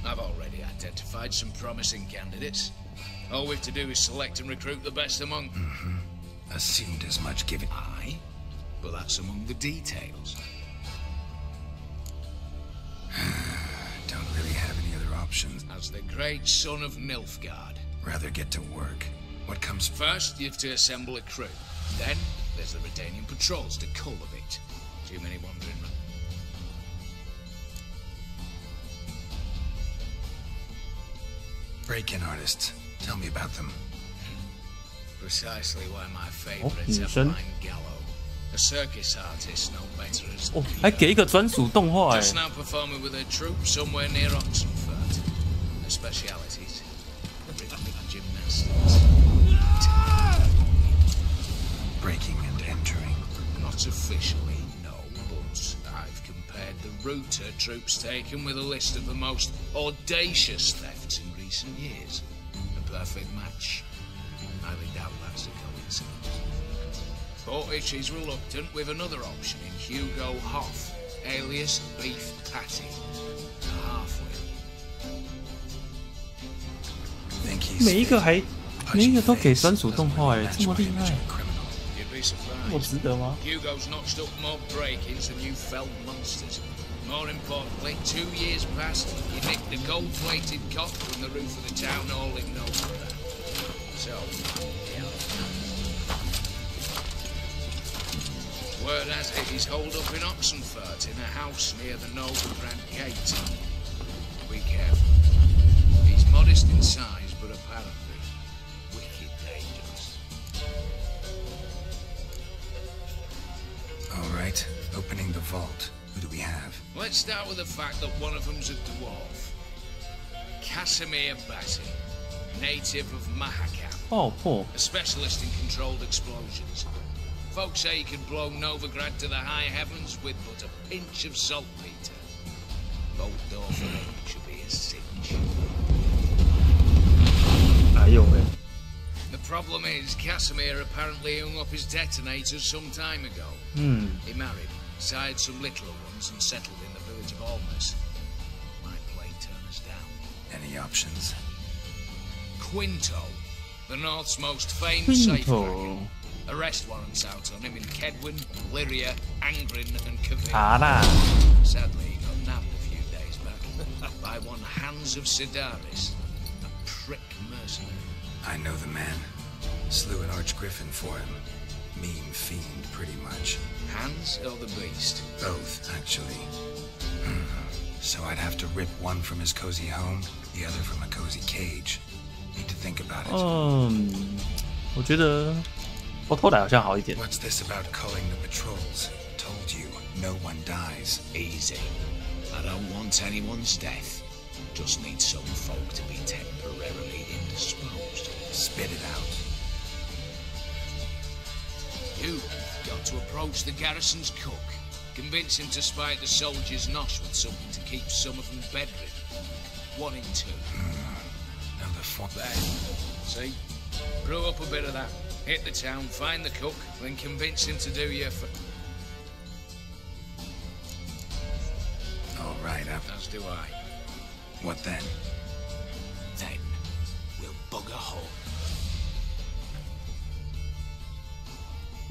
[SPEAKER 5] I've already identified some promising candidates. All we have to do is select and recruit the best among them.
[SPEAKER 6] Assumed as much given.
[SPEAKER 5] Aye, but that's among the details.
[SPEAKER 6] Don't really have any other options.
[SPEAKER 5] As the great son of Nilfgaard.
[SPEAKER 6] Rather get to work. What comes
[SPEAKER 5] first? You have to assemble a crew. Then there's the Redanian patrols to cull a bit. Too many wandering around.
[SPEAKER 6] Break-in artists. Tell me about them.
[SPEAKER 5] Precisely why my favorites are Fine Gallo. A circus artist, no better as
[SPEAKER 1] 哦，还给一个专属动画哎。
[SPEAKER 5] Just now performing with a troupe somewhere near Oxenfurt. Their specialities: rhythmic gymnastics.
[SPEAKER 6] Breaking and entering.
[SPEAKER 5] Not officially, no, but I've compared the route her troops taken with a list of the most audacious thefts in recent years. A perfect match. Highly doubt that's a coincidence. But she's reluctant with another option in Hugo Hoff, alias Beef Patty. A halfway.
[SPEAKER 1] 每一个都给专属动画哎，这么厉害，
[SPEAKER 5] You'd be surprised.
[SPEAKER 1] 这么值得吗？
[SPEAKER 5] Hugo's notched up more break-ins than you felled monsters. More importantly, 2 years past, you nicked a gold-plated cot from the roof of the town hall in November. So, yeah. Word has it he's holed up in Oxenfurt in a house near the Novigrad Gate. Be careful. He's modest in size, but apparently wicked dangerous.
[SPEAKER 6] All right, opening the vault. Who do we have?
[SPEAKER 5] Let's start with the fact that one of them's a dwarf. Casimir Batty, native of Mahakam.
[SPEAKER 1] Oh, poor.
[SPEAKER 5] A specialist in controlled explosions. Folks say he can blow Novigrad to the high heavens with but a pinch of saltpeter. Vault door for him should be a cinch.
[SPEAKER 1] 哎呦喂！
[SPEAKER 5] The problem is, Casimir apparently hung up his detonators some time ago. He married, sired some littler ones, and settled in the village of Almas. Might play turn us down.
[SPEAKER 6] Any options?
[SPEAKER 5] Quinto, the North's most famed safecracker. Arrest warrants out on him in Kedwin, Lyria, Angrin, and Kavir. Sadly, he got nabbed a few days back by one Hans of Sidaris, a prick mercenary.
[SPEAKER 6] I know the man. Slew an archgriffin for him. Mean fiend, pretty much.
[SPEAKER 5] Hans or the beast?
[SPEAKER 6] Both, actually. So I'd have to rip one from his cozy home, the other from a cozy cage. Need to think about it.
[SPEAKER 1] 我觉得我偷懒好像好一点。
[SPEAKER 6] What's this about calling the patrols? Told you, no one dies.
[SPEAKER 5] Easy. I don't want anyone's death.
[SPEAKER 6] Just need some folk to be temporarily indisposed. Spit it out.
[SPEAKER 5] You've got to approach the garrison's cook. Convince him to spike the soldiers' nosh with something to keep some of them bedridden. 1 in 2.
[SPEAKER 6] Now the fuck
[SPEAKER 5] there. See? Brew up a bit of that. Hit the town, find the cook, then convince him to do you for...
[SPEAKER 6] All right,
[SPEAKER 5] as do I.
[SPEAKER 6] What then?
[SPEAKER 5] Then we'll bugger home.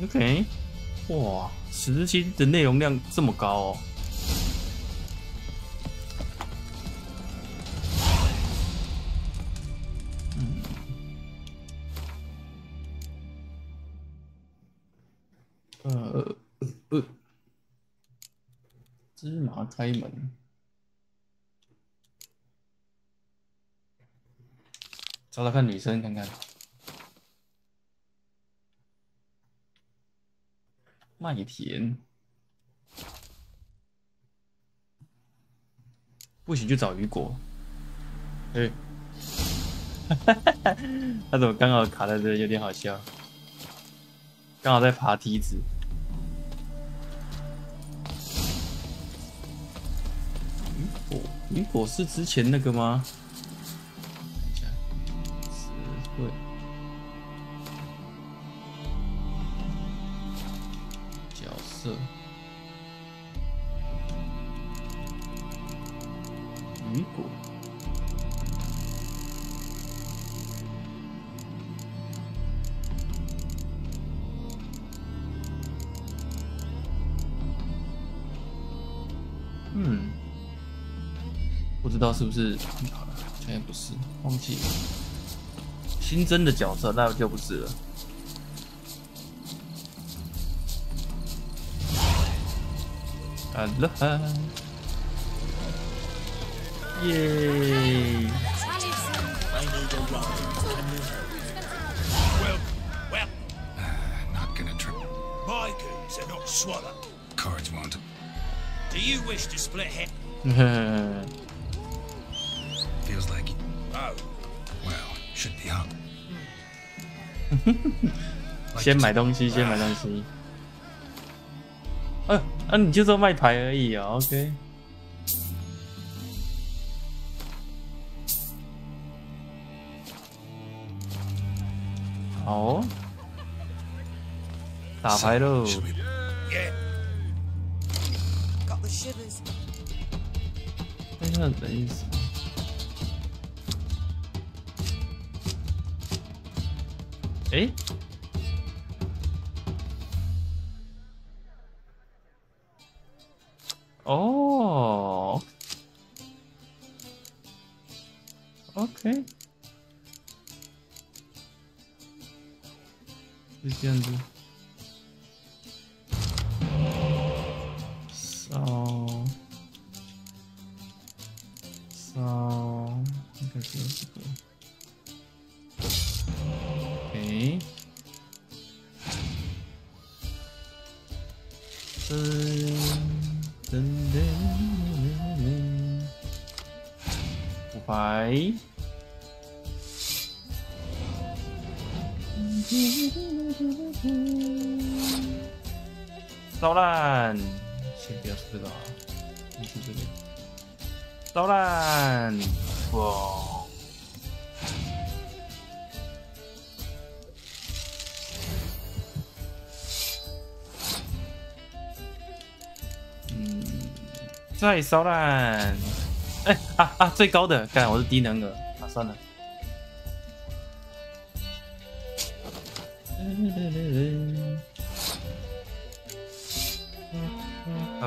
[SPEAKER 1] OK， 哇，10期的内容量这么高哦。芝麻开门，找找看女生看看。麦田，不行就找雨果。哎，他怎么刚好卡在这，有点好笑。刚好在爬梯子。雨果是之前那个吗？看一下，词汇。角色，雨果，不知道是不是？好了，好像不是，忘记了。新增的角色那就不是了。Aloha， 耶！
[SPEAKER 7] Well,
[SPEAKER 6] not gonna trip.
[SPEAKER 7] my goons are not swallow.
[SPEAKER 6] Cards won't.
[SPEAKER 7] Do you wish to split hair?
[SPEAKER 6] Feels like.
[SPEAKER 7] Oh.
[SPEAKER 6] Well, should be up.
[SPEAKER 1] 先买东西，先买东西。你就说卖牌而已啊 ，OK。好哦，打牌喽。哎，那等意思。哎。哦 ，OK， 是这样子，应该是这个 ，OK， 5牌，烧烂，先不要吃这个啊，先吃这个，烧烂，哇！再烧烂，最高的，干，我是低能儿啊，算了。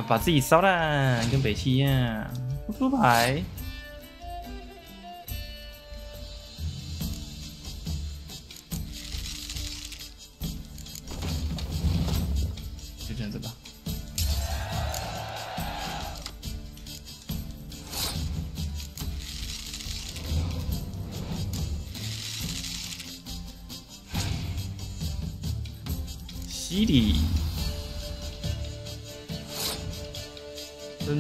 [SPEAKER 1] 把自己烧烂，跟北七一样，不出牌。就这样子吧。洗礼。6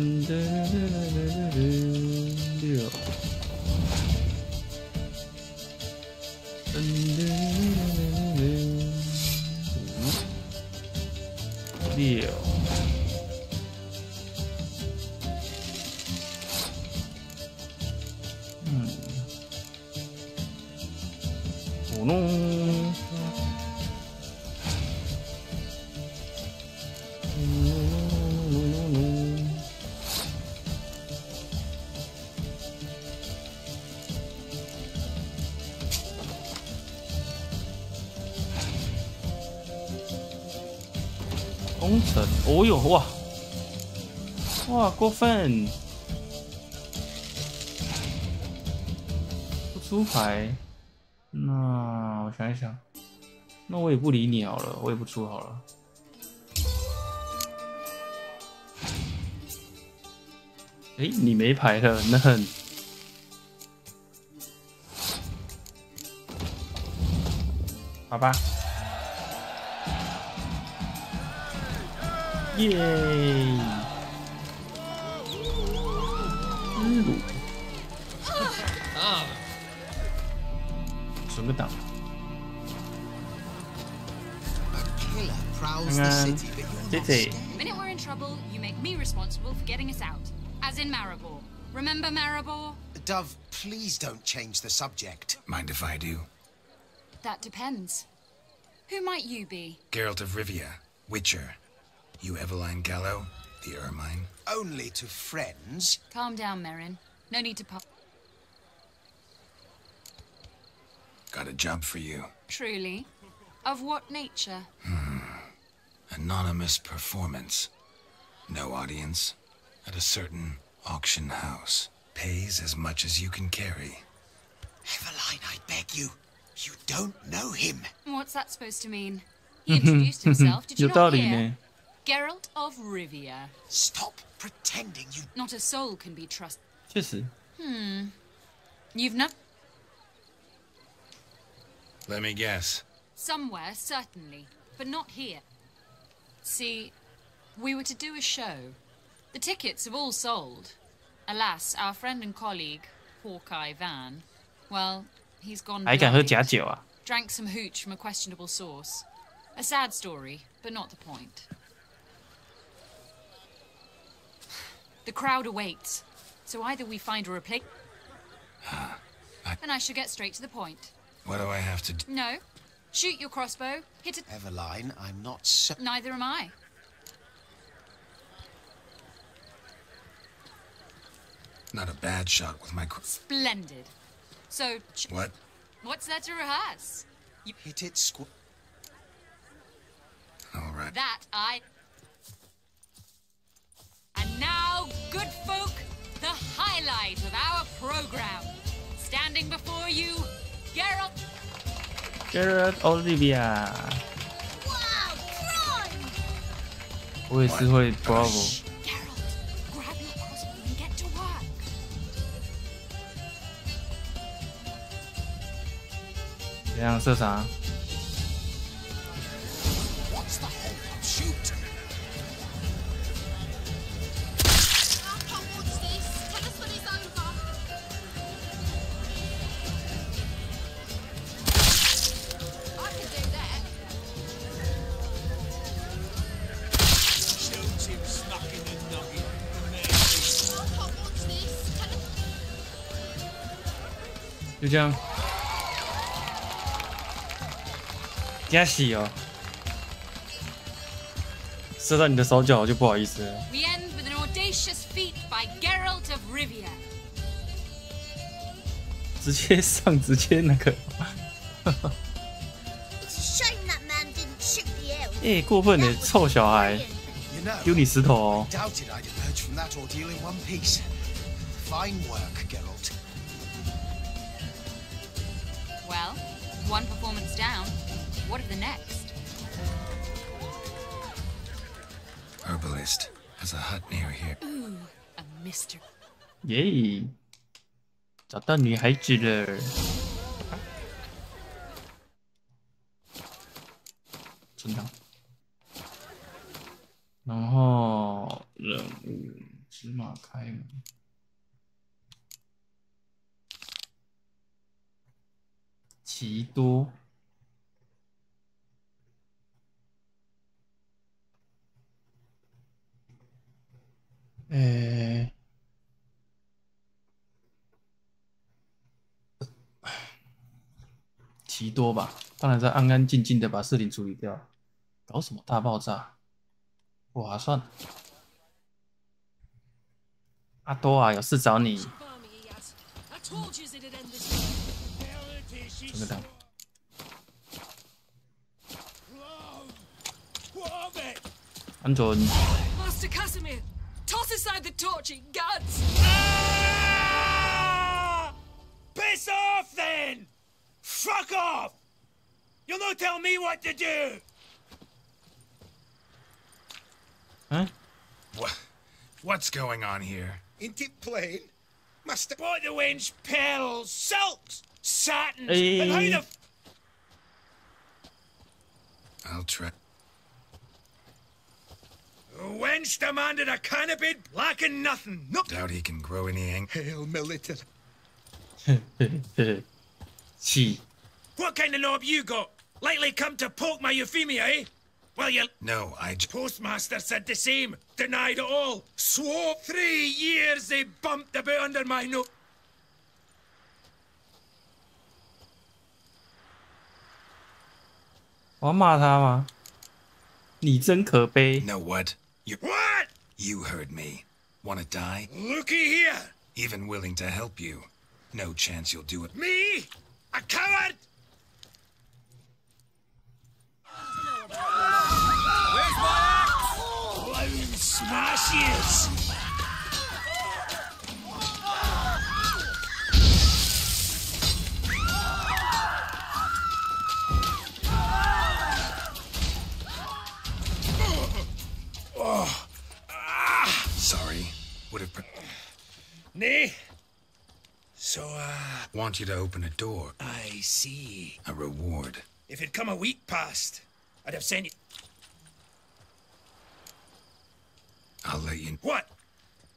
[SPEAKER 1] 6。5弄。工程，哦哟，哇，哇，过分！不出牌，那我想一想，那我也不理你好了，我也不出好了。哎，你没牌了，那很。好吧。耶！存个档。姐姐。
[SPEAKER 11] The minute we're in trouble, you make me responsible for getting us out. As in Maribor. Remember Maribor?
[SPEAKER 4] Dove, please don't change the subject.
[SPEAKER 5] Mind if I do?
[SPEAKER 11] That depends. Who might you be?
[SPEAKER 5] Geralt of Rivia, Witcher. You Eveline Gallo, the Ermine?
[SPEAKER 4] Only to friends.
[SPEAKER 11] Calm down, Merrin. No need to pop.
[SPEAKER 5] Got a job for you.
[SPEAKER 11] Truly? Of what nature?
[SPEAKER 5] Anonymous performance. No audience. At a certain auction house. Pays as much as you can carry.
[SPEAKER 4] Eveline, I beg you. You don't know him.
[SPEAKER 11] What's that supposed to mean? He introduced himself. Did you not hear? Geralt of Rivia.
[SPEAKER 4] Stop pretending you...
[SPEAKER 11] Not a soul can be trusted.
[SPEAKER 1] 确实。
[SPEAKER 11] You've not...
[SPEAKER 5] Let me guess.
[SPEAKER 11] Somewhere, certainly. But not here. See, we were to do a show. The tickets have all sold. Alas, our friend and colleague, Hawkeye Van, well, he's gone blind.
[SPEAKER 1] 还敢喝假酒啊
[SPEAKER 11] Drank some hooch from a questionable source. A sad story, but not the point. The crowd awaits, so either we find a replacement, and I shall get straight to the point.
[SPEAKER 5] What do I have to do?
[SPEAKER 11] No. Shoot your crossbow, hit it.
[SPEAKER 4] Eveline, I'm not so...
[SPEAKER 11] Neither am I.
[SPEAKER 5] Not a bad shot with my...
[SPEAKER 11] Splendid. So...
[SPEAKER 5] What?
[SPEAKER 11] What's there to rehearse?
[SPEAKER 4] You hit it
[SPEAKER 5] All right.
[SPEAKER 11] That I... And now, good folk, the highlight of our program. Standing before you, Geralt.
[SPEAKER 1] Geralt Olivia。Wow,
[SPEAKER 3] crime!
[SPEAKER 1] 我也是会 Bravo。
[SPEAKER 11] Geralt, grab your crossbow and get to work.
[SPEAKER 1] 这样射啥？
[SPEAKER 4] What's the hold up? Shoot!
[SPEAKER 3] What's this? Tell us when it's over. I can do that.
[SPEAKER 7] Shoot him snuck in the nugget.
[SPEAKER 3] What's this? Tell us.
[SPEAKER 1] 就这样。加洗哦。射到你的手脚就不好意思了。
[SPEAKER 11] We end with an audacious feat by Geralt of Rivia.
[SPEAKER 1] 直接上，直接那个。
[SPEAKER 3] It's a shame that man didn't shoot the elf.
[SPEAKER 1] 哎，过分的臭小孩，
[SPEAKER 4] You know,
[SPEAKER 1] 丢你石头哦。
[SPEAKER 4] doubted I'd emerge from that ordeal in one piece. Fine work, Geralt.
[SPEAKER 11] Well, one performance down. What of the next?
[SPEAKER 5] Herbalist has a hut near here.
[SPEAKER 11] Ooh, a mystery.
[SPEAKER 1] 耶，找到女孩子了。存档。然后任务芝麻开门。奇多。奇多吧，当然是安安静静的把事情处理掉。搞什么大爆炸？不划算。阿多啊，有事找你。这个档。安准。
[SPEAKER 12] Master Casimir, toss aside the torching guns.
[SPEAKER 7] Piss off then! Fuck off! You'll not tell me what to do!
[SPEAKER 1] Huh?
[SPEAKER 13] What's going on here?
[SPEAKER 4] Ain't it plain? Master...
[SPEAKER 7] What the wench pearls, silks, satins,
[SPEAKER 1] Hey.
[SPEAKER 7] and how the...
[SPEAKER 13] I'll try.
[SPEAKER 7] The wench demanded a canopy, lacking nothing. No.
[SPEAKER 13] Doubt he can grow any ink.
[SPEAKER 4] Hail Militar.
[SPEAKER 7] What kind of knob you got? Likely come to poke my Euphemia, eh? Well, you...
[SPEAKER 13] No,
[SPEAKER 7] Postmaster said the same. Denied it all. Swore 3 years they bumped about under my nose.
[SPEAKER 1] No
[SPEAKER 13] what?
[SPEAKER 7] What?
[SPEAKER 13] You heard me. Wanna die?
[SPEAKER 7] Looky here.
[SPEAKER 13] Even willing to help you. No chance you'll do it.
[SPEAKER 7] Me? A coward? Where's my axe? Blown smashes.
[SPEAKER 13] Sorry. Would have...
[SPEAKER 7] Nay. So,
[SPEAKER 13] Want you to open a door.
[SPEAKER 7] I see.
[SPEAKER 13] A reward.
[SPEAKER 7] If it'd come a week past, I'd have sent you...
[SPEAKER 13] I'll let you...
[SPEAKER 7] What?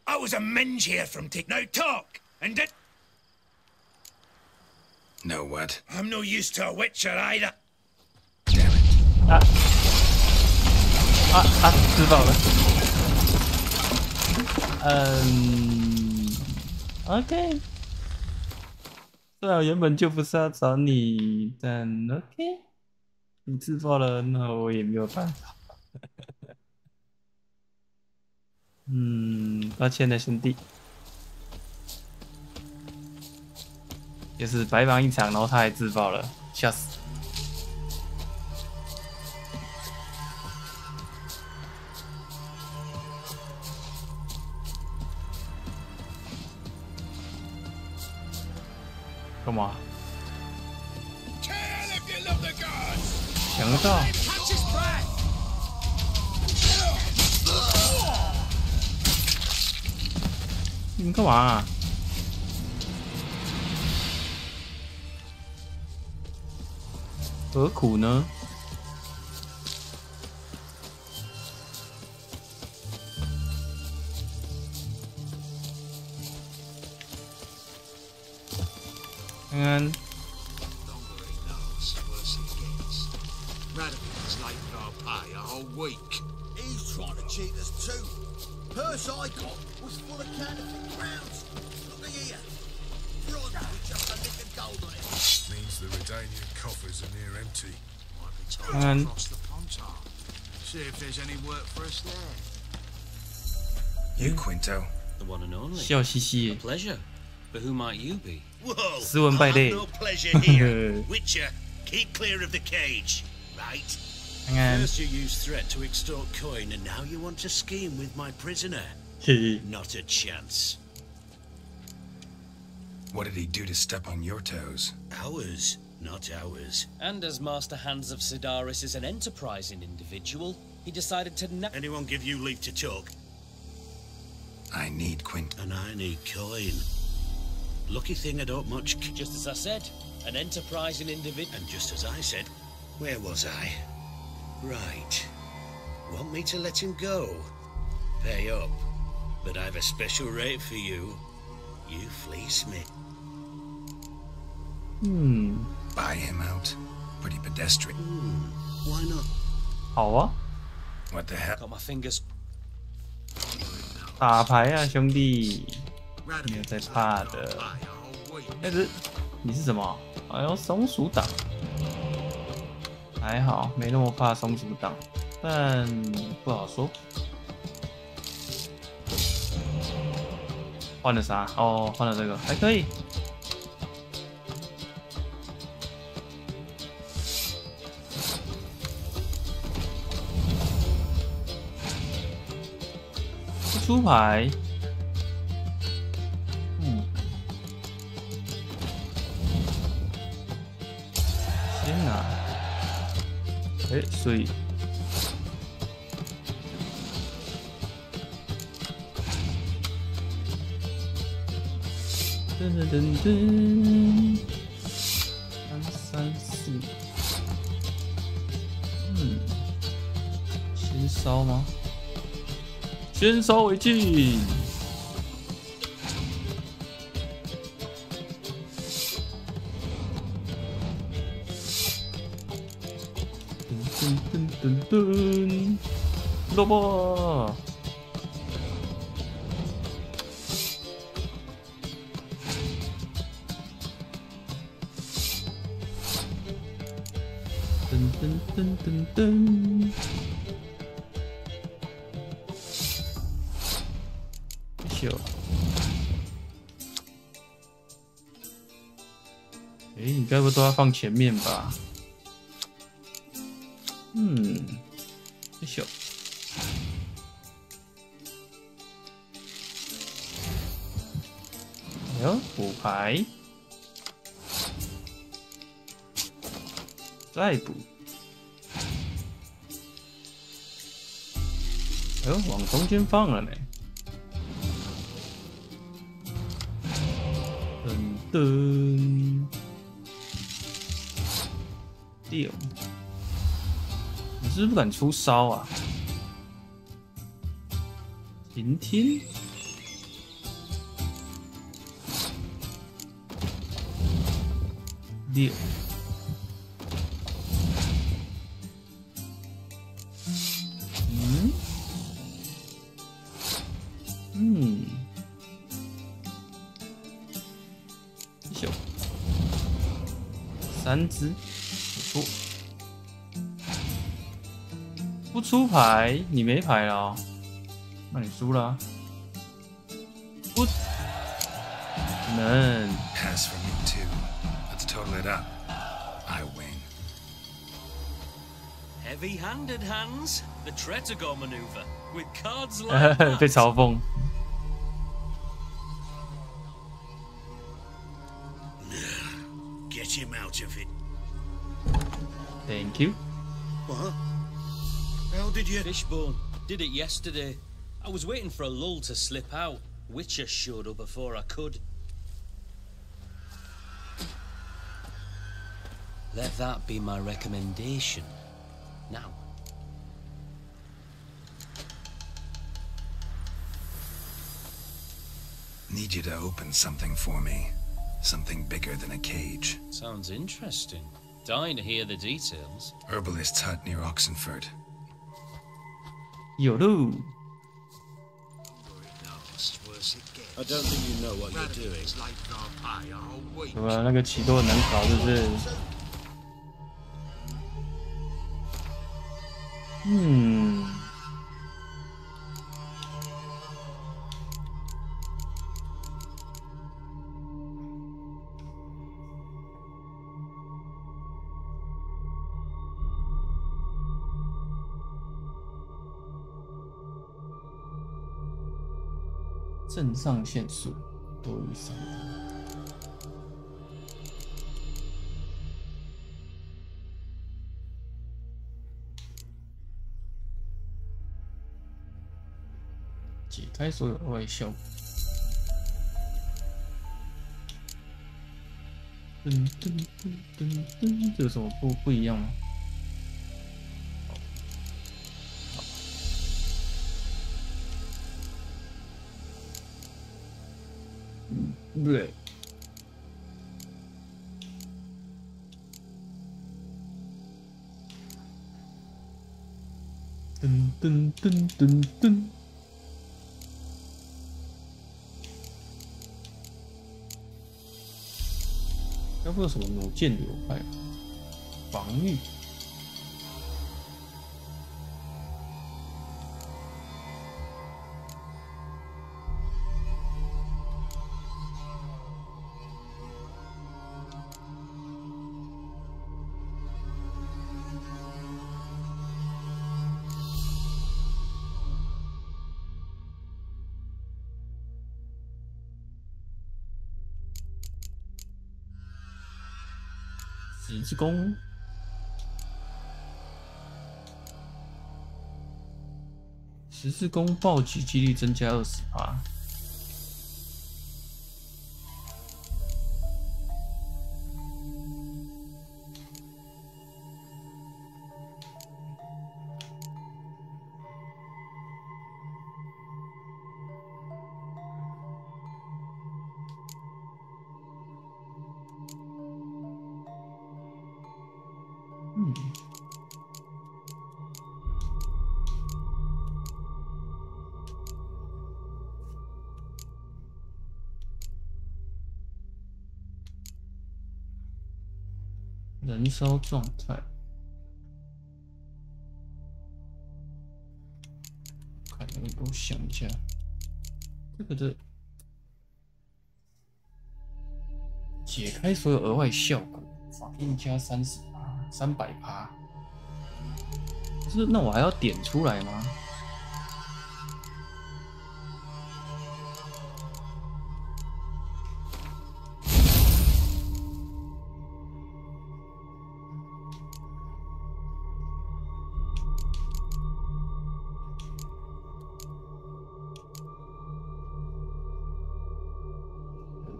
[SPEAKER 7] I was a minge here from Now talk, and did...
[SPEAKER 13] No what?
[SPEAKER 7] I'm no use to a witcher either.
[SPEAKER 13] Damn it.
[SPEAKER 1] 知道了。OK。虽然我原本就不是要找你，但 OK， 你自爆了，那我也没有办法。抱歉了，兄弟。就是白忙一场，然后他还自爆了，笑死。干嘛？想得到。你干嘛啊？何苦呢？看看。
[SPEAKER 4] Radicals late for our pay a whole week. He's trying to cheat us too. Purse I got was full of counterfeit crowns. Look here. Bronze with just a lick of gold on it.
[SPEAKER 2] Means the Redanian coffers are near empty.
[SPEAKER 4] Might be time to cross the Pontar. See if there's any work for us there.
[SPEAKER 13] You, Quinto.
[SPEAKER 14] The one and only.
[SPEAKER 1] 笑嘻嘻。
[SPEAKER 14] A pleasure. But who might you be?
[SPEAKER 7] Whoa!
[SPEAKER 1] 斯文败类。
[SPEAKER 7] No pleasure here. Witcher, keep clear of the cage, right?
[SPEAKER 14] First you used threat to extort coin, and now you want to scheme with my prisoner. Not a chance.
[SPEAKER 13] What did he do to step on your toes?
[SPEAKER 14] Ours, not ours. And as Master Hands of Sidaris is an enterprising individual, he decided to...
[SPEAKER 7] Anyone give you leave to talk?
[SPEAKER 13] I need Quint.
[SPEAKER 14] And I need coin. Lucky thing I don't much... Just as I said, an enterprising individual. And just as I said,
[SPEAKER 7] Where was I? Right. Want me to let him go? Pay up. But I've a special rate for you. You fleece me.
[SPEAKER 13] buy him out? Pretty pedestrian.
[SPEAKER 14] Why not?
[SPEAKER 1] 好啊，
[SPEAKER 13] What the hell?
[SPEAKER 14] Got my fingers.
[SPEAKER 1] 打牌啊，兄弟，没有在怕的。但是你是什么？哎呦，松鼠党，还好，没那么怕松鼠党，但不好说。换了啥？哦，换了这个，还可以。出牌，先拿，所以，噔，3、4，先烧吗？先烧为敬。噔，萝卜。噔。你该不都要放前面吧？秀。哎呦，补牌，再补。哎呦，往中间放了呢。噔，六，你是不是不敢出烧啊？晴天，六，3只，不错。不出牌，你没牌了哦，那你输了啊。不能。
[SPEAKER 13] Pass for me too. Let's total it up. I win.
[SPEAKER 7] Heavy-handed hands. The Tretogor maneuver with cards like that.
[SPEAKER 1] 被嘲讽。
[SPEAKER 14] Get him out of it.
[SPEAKER 1] Thank you.
[SPEAKER 14] What? How did you?
[SPEAKER 7] Fishbone did it yesterday. I was waiting for a lull to slip out. Witcher showed up before I could. Let that be my recommendation. Now.
[SPEAKER 13] Need you to open something for me. Something bigger than a cage.
[SPEAKER 7] Sounds interesting. Dying to hear the details.
[SPEAKER 13] Herbalist's hut near Oxenford.
[SPEAKER 1] Yo-do.
[SPEAKER 14] I don't think you know what you're doing.
[SPEAKER 1] 什么那个启动很难搞，是不是？肾上腺素多于3。解开所有额外效果。这有什么不一样吗？对，噔噔噔噔。要不有什么弩箭流派？防御。十字弓，十字弓暴击几率增加20%。燃烧状态，看能够想一下，这个的解开所有额外效果，反应加30%，300%。是那我还要点出来吗？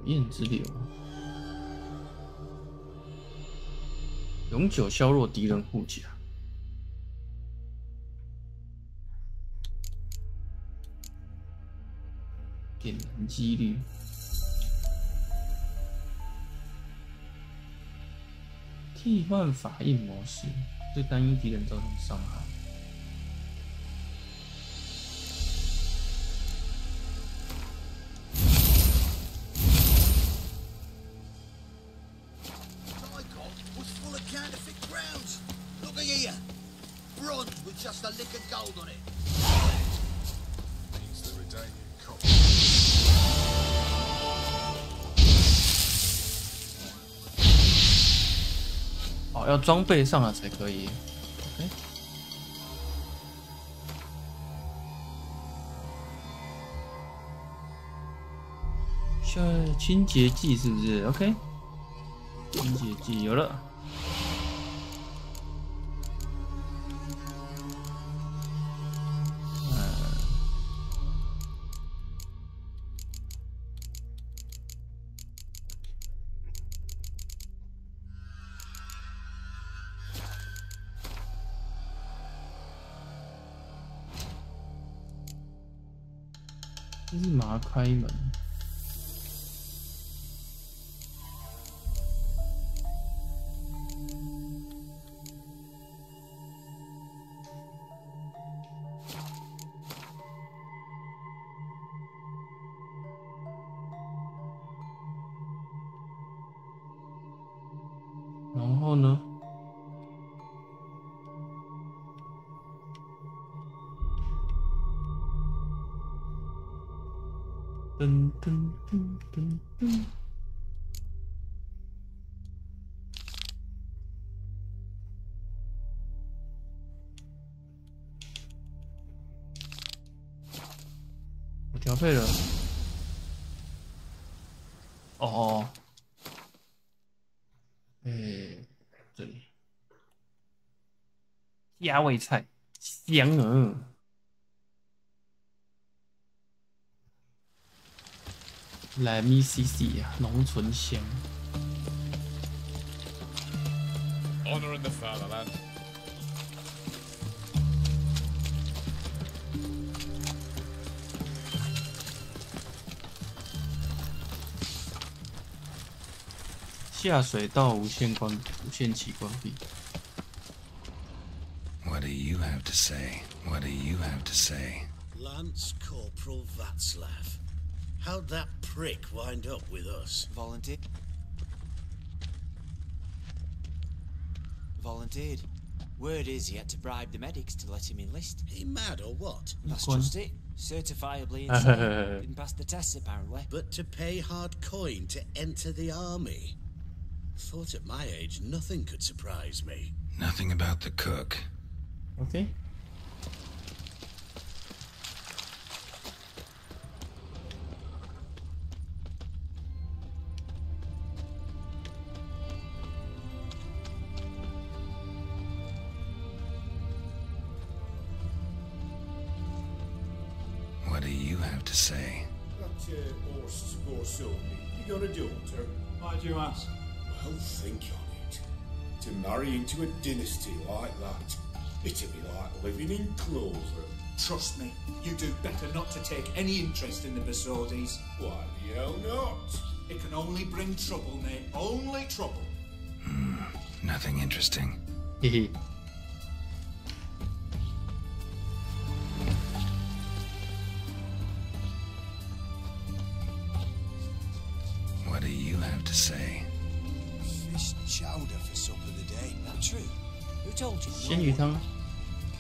[SPEAKER 1] 焰之流，永久削弱敌人护甲，点燃几率，替换法印模式，对单一敌人造成伤害。
[SPEAKER 4] Just a lick of gold on it.
[SPEAKER 13] Means the Redanian cop.
[SPEAKER 1] 哦，要装备上了才可以。OK。清洁剂是不是 ？OK。清洁剂有了。这是麻开门，然后呢？噔噔噔噔噔。我调配了。哦，这里鸭味菜，香啊！来咪 CC 啊，浓醇香。
[SPEAKER 15] Honor in the fatherland.
[SPEAKER 1] 下水道无限期关闭。
[SPEAKER 13] What do you have to to say? What do you have to say?
[SPEAKER 14] Lance Corporal Václav. How'd that prick wind up with us?
[SPEAKER 16] Volunteered. Word is he had to bribe the medics to let him enlist.
[SPEAKER 14] He mad or what?
[SPEAKER 16] That's just it. Certifiably insane. Didn't pass the tests apparently.
[SPEAKER 14] But to pay hard coin to enter the army? Thought at my age nothing could surprise me.
[SPEAKER 13] Nothing about the cook.
[SPEAKER 1] Okay.
[SPEAKER 13] What do you have to say?
[SPEAKER 17] That horse more so me. You got a daughter?
[SPEAKER 18] Why do you ask?
[SPEAKER 17] Well, think on it. To marry into a dynasty like that, it'd be like living in Clover.
[SPEAKER 18] Trust me, you do better not to take any interest in the Besodis.
[SPEAKER 17] Why the hell not?
[SPEAKER 18] It can only bring trouble, mate. Only trouble.
[SPEAKER 13] Nothing interesting.
[SPEAKER 1] Hehe.
[SPEAKER 13] What do you have to say?
[SPEAKER 19] Fish chowder for supper today.
[SPEAKER 16] Not true. Who told you?
[SPEAKER 1] 鲜鱼汤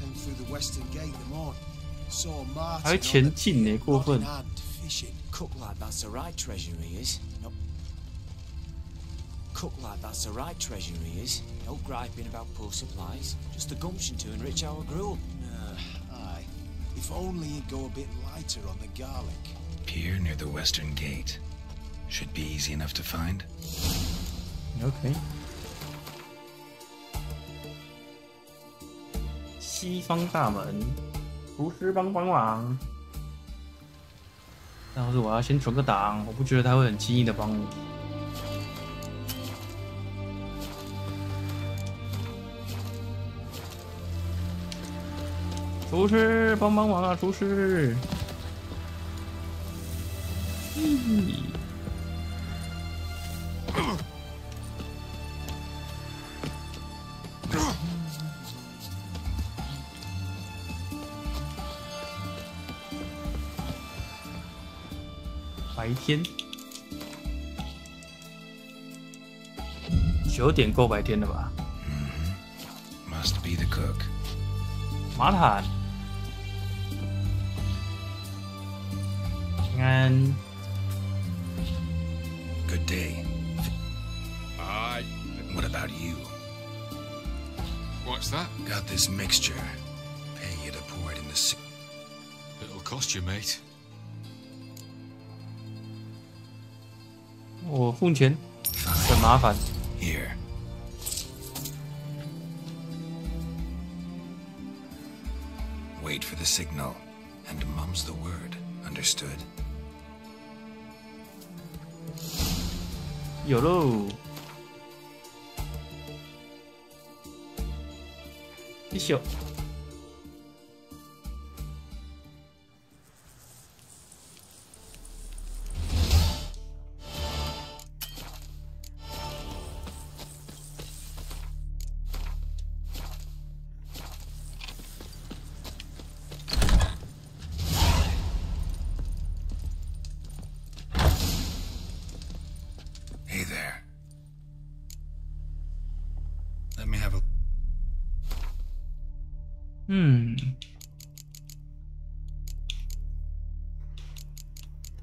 [SPEAKER 19] Came through the western gate in the morning. Saw Martin
[SPEAKER 1] 还前进呢，过分。
[SPEAKER 19] hand fishing.
[SPEAKER 16] Cook like that's the right treasure he is. No. Cook like that's the right treasure he is. No griping about poor supplies. Just the gumption to enrich our gruel.
[SPEAKER 19] Aye. If only he'd go a bit lighter on the garlic.
[SPEAKER 13] Pier near the western gate. Should be easy enough to find.
[SPEAKER 1] OK。西方大门，厨师帮忙。但是我要先存个档，我不觉得他会很轻易的帮我。厨师帮忙啊，厨师！白天9点够白天了吧？
[SPEAKER 13] Must be the cook.
[SPEAKER 1] 马坦，安。
[SPEAKER 13] Good day.
[SPEAKER 15] Aye.
[SPEAKER 13] What about you?
[SPEAKER 15] What's that?
[SPEAKER 13] Got this mixture. Pay you to pour it in the soup.
[SPEAKER 15] It'll cost you, mate.
[SPEAKER 1] 我付钱，很麻烦。
[SPEAKER 13] Here. Wait for the signal, and mum's the word. Understood?
[SPEAKER 1] 有喽！一宿。
[SPEAKER 13] Hey there. Let me have a...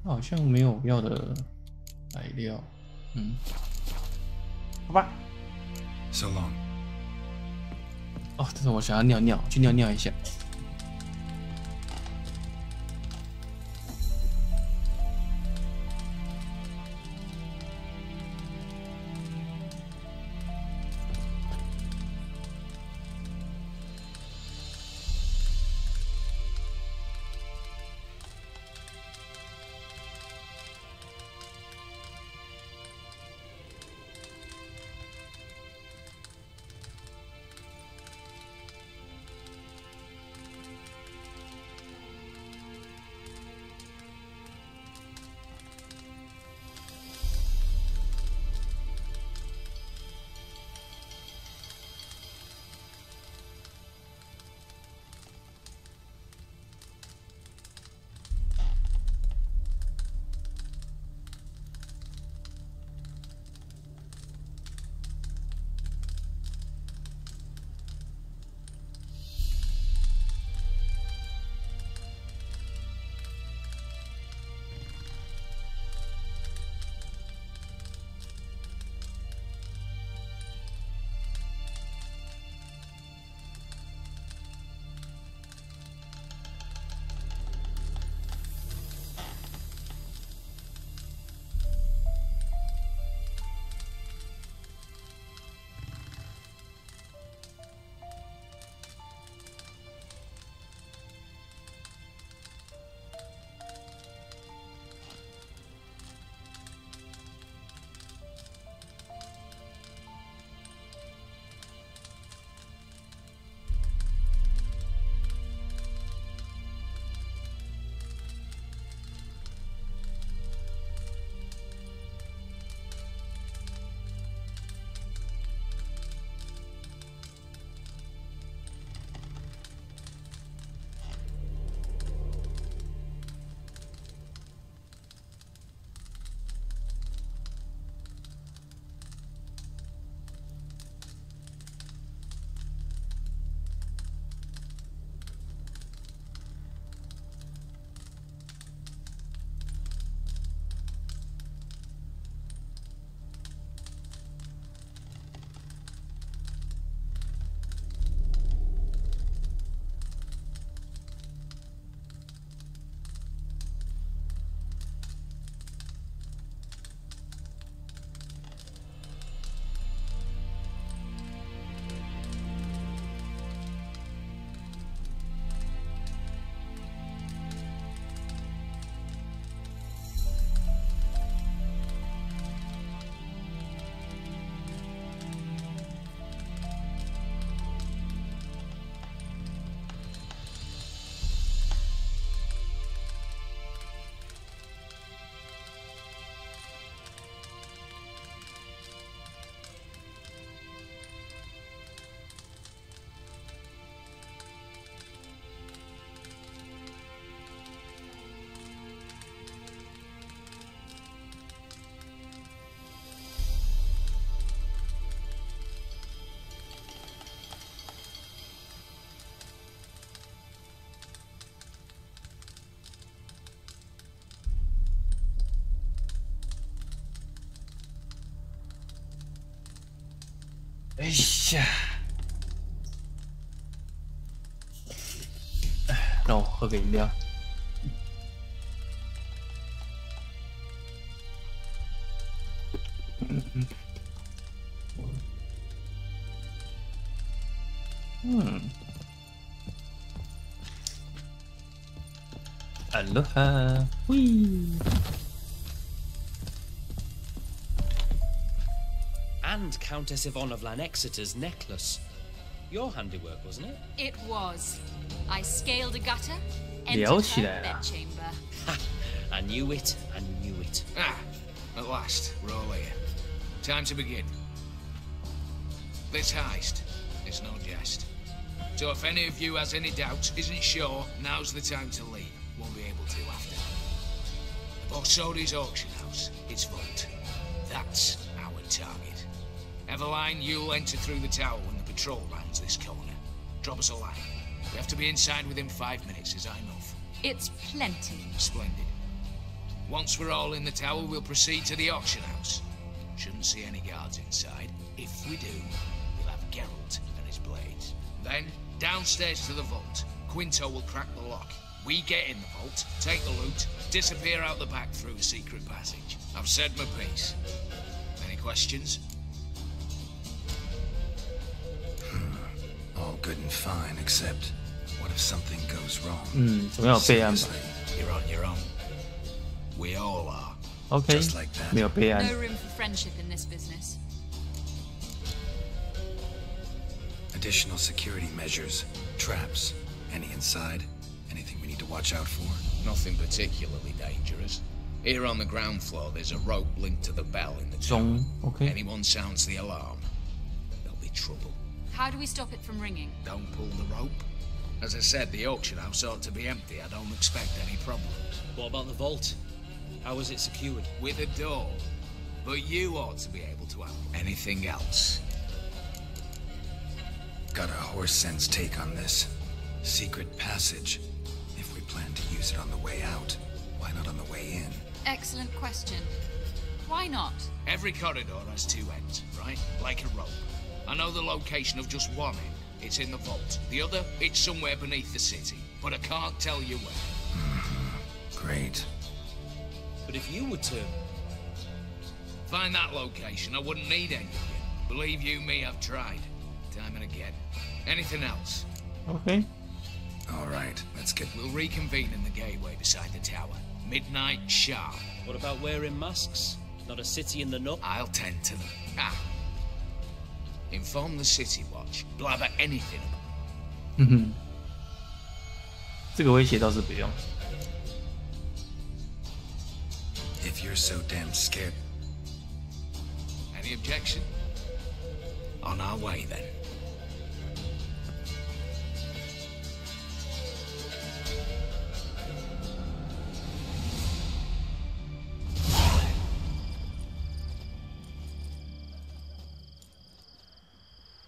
[SPEAKER 1] 他好像没有要的材料。好吧。
[SPEAKER 13] So long.
[SPEAKER 1] 哦，但是我想要尿尿，去尿尿一下。哎呀，让我喝个饮料。Aloha. Whee.
[SPEAKER 20] And Countess Yvonne of Lanexeter's necklace. Your handiwork, wasn't it?
[SPEAKER 11] It was. I scaled a gutter, entered her bedchamber.
[SPEAKER 20] Ha! I knew it. I knew it.
[SPEAKER 5] Ah, at last, we're all here. Time to begin. This heist is no jest. So if any of you has any doubts, isn't sure, now's the time to leave. Won't be able to after. The Borsodi's auction house, its vault. That's our target. Everline, you'll enter through the tower when the patrol rounds this corner. Drop us a line. We have to be inside within 5 minutes, is that enough?
[SPEAKER 11] It's plenty.
[SPEAKER 5] Splendid. Once we're all in the tower, we'll proceed to the auction house. Shouldn't see any guards inside. If we do, we'll have Geralt and his blades. Then, downstairs to the vault. Quinto will crack the lock. We get in the vault, take the loot, disappear out the back through a secret passage. I've said my piece. Any questions?
[SPEAKER 13] All good and fine, except what if something goes wrong?
[SPEAKER 1] 总要有备案吧。
[SPEAKER 5] You're on your own. We all are.
[SPEAKER 1] OK，
[SPEAKER 13] Just like that.
[SPEAKER 1] 没有备案。
[SPEAKER 11] No room for friendship in this business.
[SPEAKER 13] Additional security measures, traps. Any inside? Anything we need to watch out for?
[SPEAKER 5] Nothing particularly dangerous. Here on the ground floor, there's a rope linked to the bell in the tower.
[SPEAKER 1] Okay.
[SPEAKER 5] Anyone sounds the alarm, there'll be trouble.
[SPEAKER 11] How do we stop it from ringing?
[SPEAKER 5] Don't pull the rope. As I said, the auction house ought to be empty. I don't expect any problems.
[SPEAKER 20] What about the vault? How was it secured?
[SPEAKER 5] With a door. But you ought to be able to handle anything else.
[SPEAKER 13] Got a horse sense take on this. Secret passage. If we plan to use it on the way out, why not on the way in?
[SPEAKER 11] Excellent question. Why not?
[SPEAKER 5] Every corridor has two ends, right? Like a rope. I know the location of just one end. It's in the vault. The other, it's somewhere beneath the city. But I can't tell you where.
[SPEAKER 13] Great.
[SPEAKER 20] But if you were to...
[SPEAKER 5] find that location, I wouldn't need any of you. Believe you me, I've tried. Time and again. Anything else?
[SPEAKER 1] Okay.
[SPEAKER 13] All right, let's get...
[SPEAKER 5] We'll reconvene in the gateway beside the tower. Midnight sharp.
[SPEAKER 20] What about wearing masks? Not a city in the know?
[SPEAKER 5] I'll tend to them. Ah. Inform the city watch. Blabber anything.
[SPEAKER 1] 这个威胁倒是不用。
[SPEAKER 13] If you're so damn scared...
[SPEAKER 5] Any objection? On our way, then.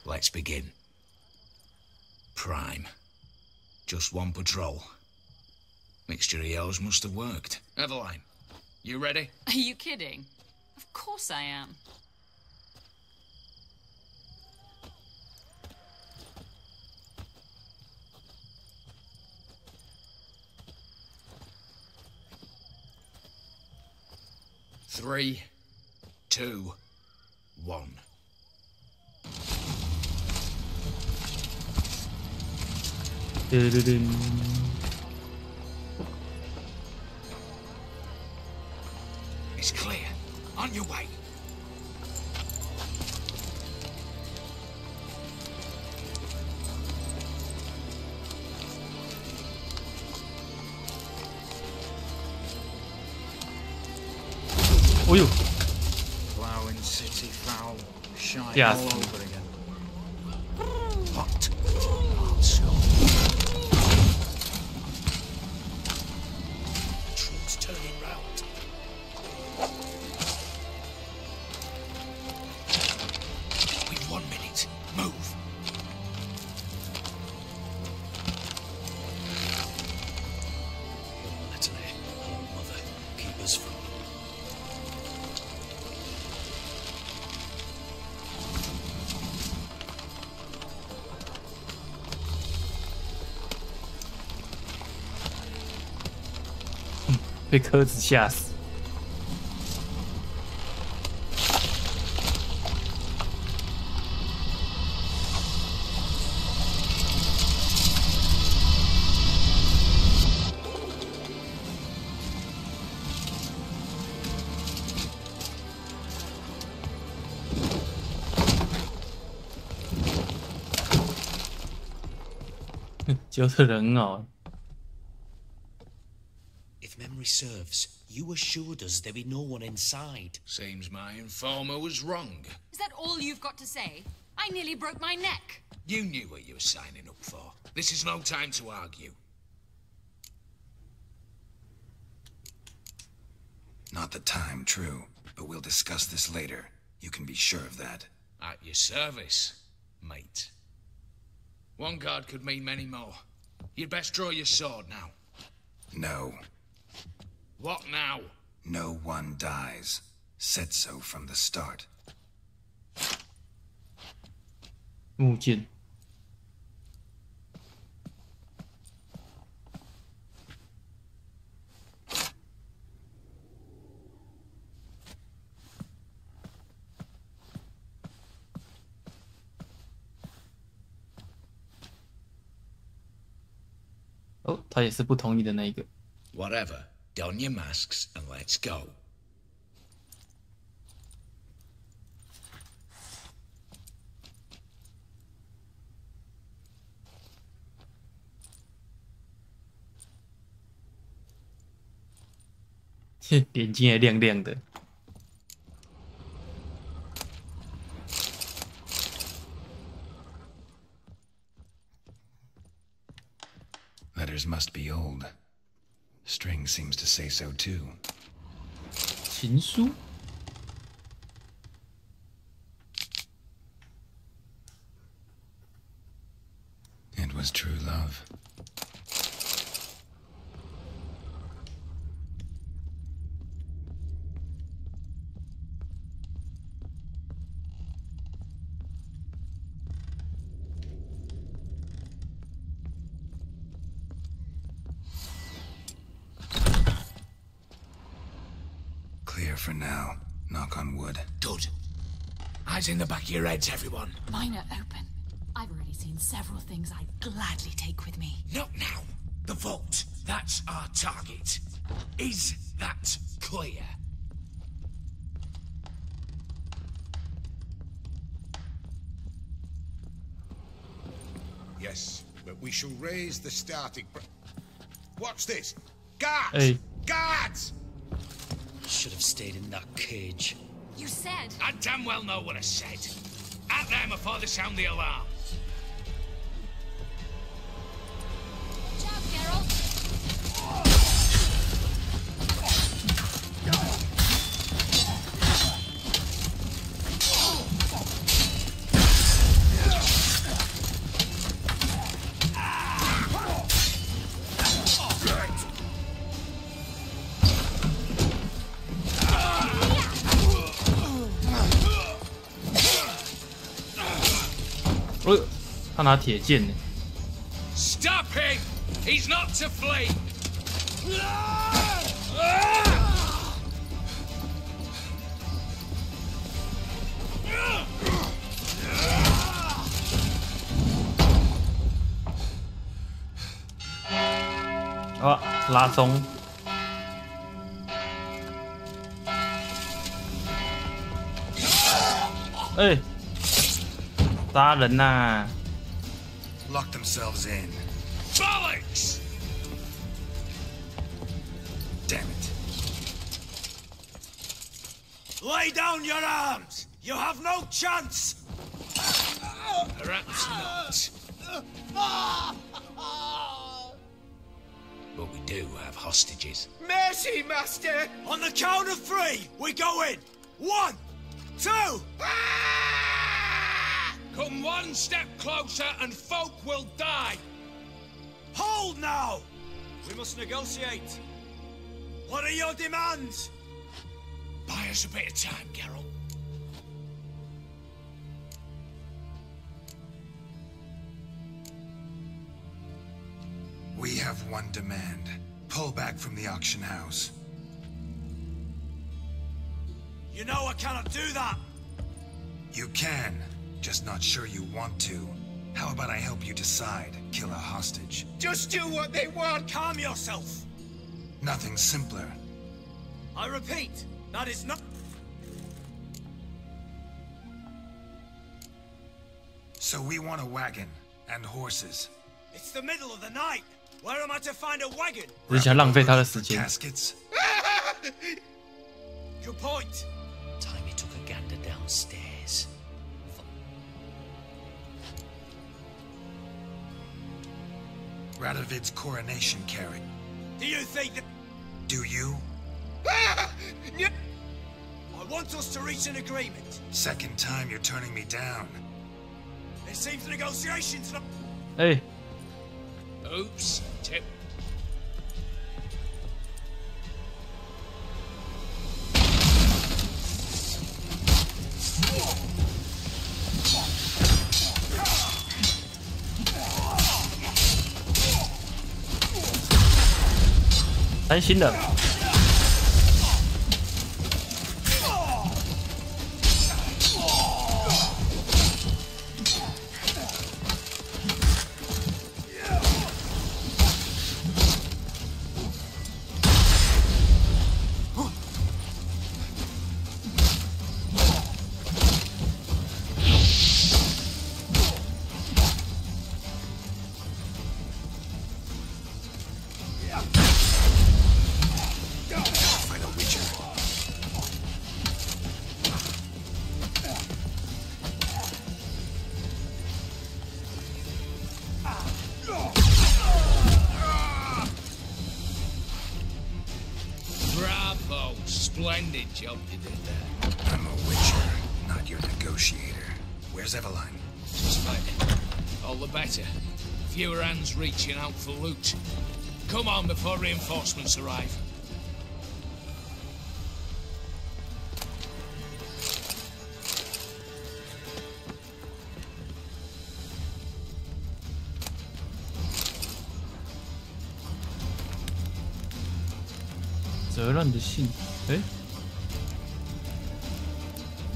[SPEAKER 5] Let's begin. Prime. Just one patrol. Mixture of yours must have worked. Everline, you ready?
[SPEAKER 11] Are you kidding? Of course I am.
[SPEAKER 5] Three, 2, 1. It's clear. On your way.
[SPEAKER 1] Oh, you.
[SPEAKER 16] Plowing city foul, shine
[SPEAKER 1] Yeah.
[SPEAKER 16] all over again.
[SPEAKER 5] What? Also.
[SPEAKER 14] Truth's turning round.
[SPEAKER 5] We've 1 minute. Move.
[SPEAKER 14] Natalie, oh mother, keep us from...
[SPEAKER 1] 被鸽子吓死。救的人哦。
[SPEAKER 14] If memory serves, you assured us there be no one inside.
[SPEAKER 5] Seems my informer was wrong.
[SPEAKER 11] Is that all you've got to say? I nearly broke my neck.
[SPEAKER 5] You knew what you were signing up for. This is no time to argue.
[SPEAKER 13] Not the time, true. But we'll discuss this later. You can be sure of that.
[SPEAKER 5] At your service, mate. One guard could mean many more. You'd best draw your sword now.
[SPEAKER 13] No.
[SPEAKER 5] What now?
[SPEAKER 13] No one dies. Said so from the start.
[SPEAKER 1] 木剑。哦，他也是不同意的那一个。
[SPEAKER 5] Whatever. Don your masks and let's go.
[SPEAKER 1] Huh, 眼睛也亮亮的。
[SPEAKER 13] Letters must be old. String seems to say so too.
[SPEAKER 1] 情书。
[SPEAKER 13] It was true love. Clear for now. Knock on wood.
[SPEAKER 5] Good. Eyes in the back of your heads, everyone.
[SPEAKER 3] Mine are open. I've already seen several things I'd gladly take with me.
[SPEAKER 5] Not now. The vault. That's our target. Is that clear?
[SPEAKER 4] Yes, but we shall raise the starting. What's this? Guards!
[SPEAKER 1] Hey.
[SPEAKER 4] Guards!
[SPEAKER 14] Should have stayed in that cage.
[SPEAKER 11] You said.
[SPEAKER 5] I damn well know what I said. At them before they sound the alarm.
[SPEAKER 11] Watch out, Geralt.
[SPEAKER 1] 哦，他拿铁剑呢。
[SPEAKER 5] Stop him! He's not to flee!
[SPEAKER 1] 啊，拉松。哎，杀人呐
[SPEAKER 13] ！Lock themselves in.
[SPEAKER 5] Bollocks!
[SPEAKER 13] Damn it.
[SPEAKER 16] Lay down your arms! You have no chance!
[SPEAKER 5] Perhaps not. But we do have hostages.
[SPEAKER 16] Mercy, Master! On the count of 3, we go in! 1, 2!
[SPEAKER 5] Come one step closer and folk will die!
[SPEAKER 16] Hold now! We must negotiate. What are your demands?
[SPEAKER 5] Buy us a bit of time, Geralt.
[SPEAKER 13] We have one demand. Pull back from the auction house.
[SPEAKER 7] You know I cannot do that.
[SPEAKER 13] You can, just not sure you want to. How about I help you decide? Kill a hostage.
[SPEAKER 7] Just do what they want. Calm yourself.
[SPEAKER 13] Nothing simpler.
[SPEAKER 7] I repeat, that is not...
[SPEAKER 13] So we want a wagon and horses.
[SPEAKER 7] It's the middle of the night. Where am I to find a wagon?
[SPEAKER 1] 只是想浪费他的时间。
[SPEAKER 13] Caskets.
[SPEAKER 7] Good point.
[SPEAKER 14] Time you took a gander downstairs.
[SPEAKER 13] Radovid's coronation carriage.
[SPEAKER 7] Do you think that...
[SPEAKER 13] Do you?
[SPEAKER 7] I want us to reach an agreement.
[SPEAKER 13] Second time you're turning me down.
[SPEAKER 7] It seems the negotiations not...
[SPEAKER 1] Hey.
[SPEAKER 21] Oops. Tip.
[SPEAKER 1] 担心的。
[SPEAKER 21] Splendid job you did there.
[SPEAKER 13] I'm a witcher, not your negotiator. Where's Eveline?
[SPEAKER 21] Just fighting. All the better. Fewer hands reaching out for loot. Come on before reinforcements arrive.
[SPEAKER 1] 责任的信，哎，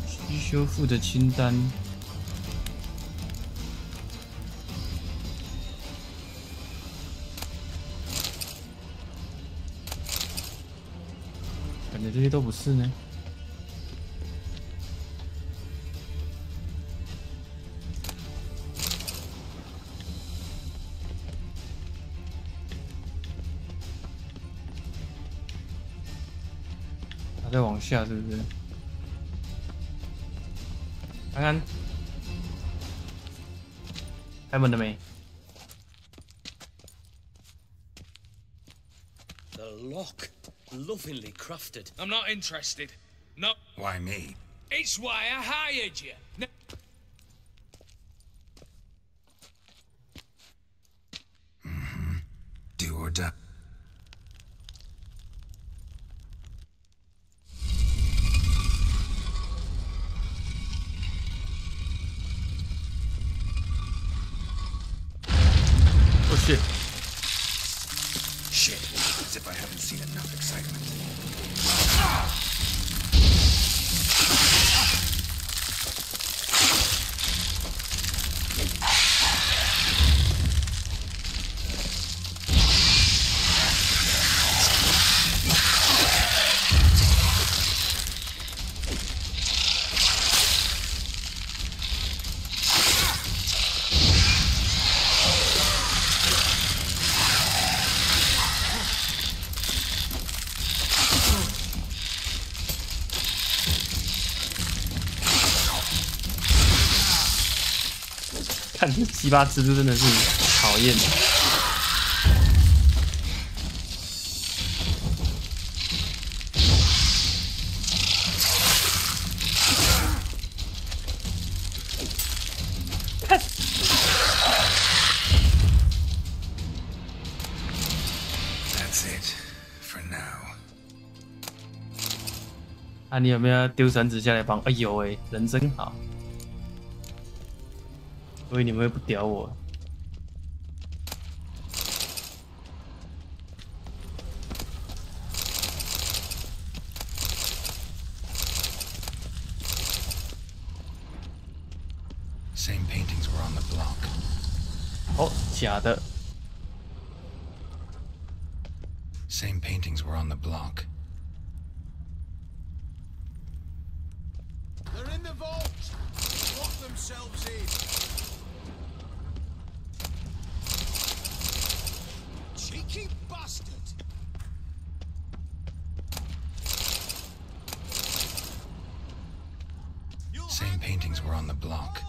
[SPEAKER 1] 需修复的清单。感觉这些都不是呢。再往下是不是？看看，开门了没
[SPEAKER 14] ？The lock, lovingly crafted.
[SPEAKER 21] I'm not interested. No.
[SPEAKER 13] Why me?
[SPEAKER 21] It's why I hired you. No.
[SPEAKER 13] Do or die.
[SPEAKER 1] Oh shit.
[SPEAKER 13] Shit, as if I haven't seen enough excitement.
[SPEAKER 1] Shit. 看这鸡巴蜘蛛真的是讨厌。
[SPEAKER 13] That's it for now.
[SPEAKER 1] 啊，你有没有要丢绳子下来帮？哎呦喂，人真好。所以你们会不屌我？哦，假的。
[SPEAKER 13] Same paintings were on the block.
[SPEAKER 4] They're in the vault. Lock themselves in. Cheeky bastard.
[SPEAKER 13] Same paintings were on the block.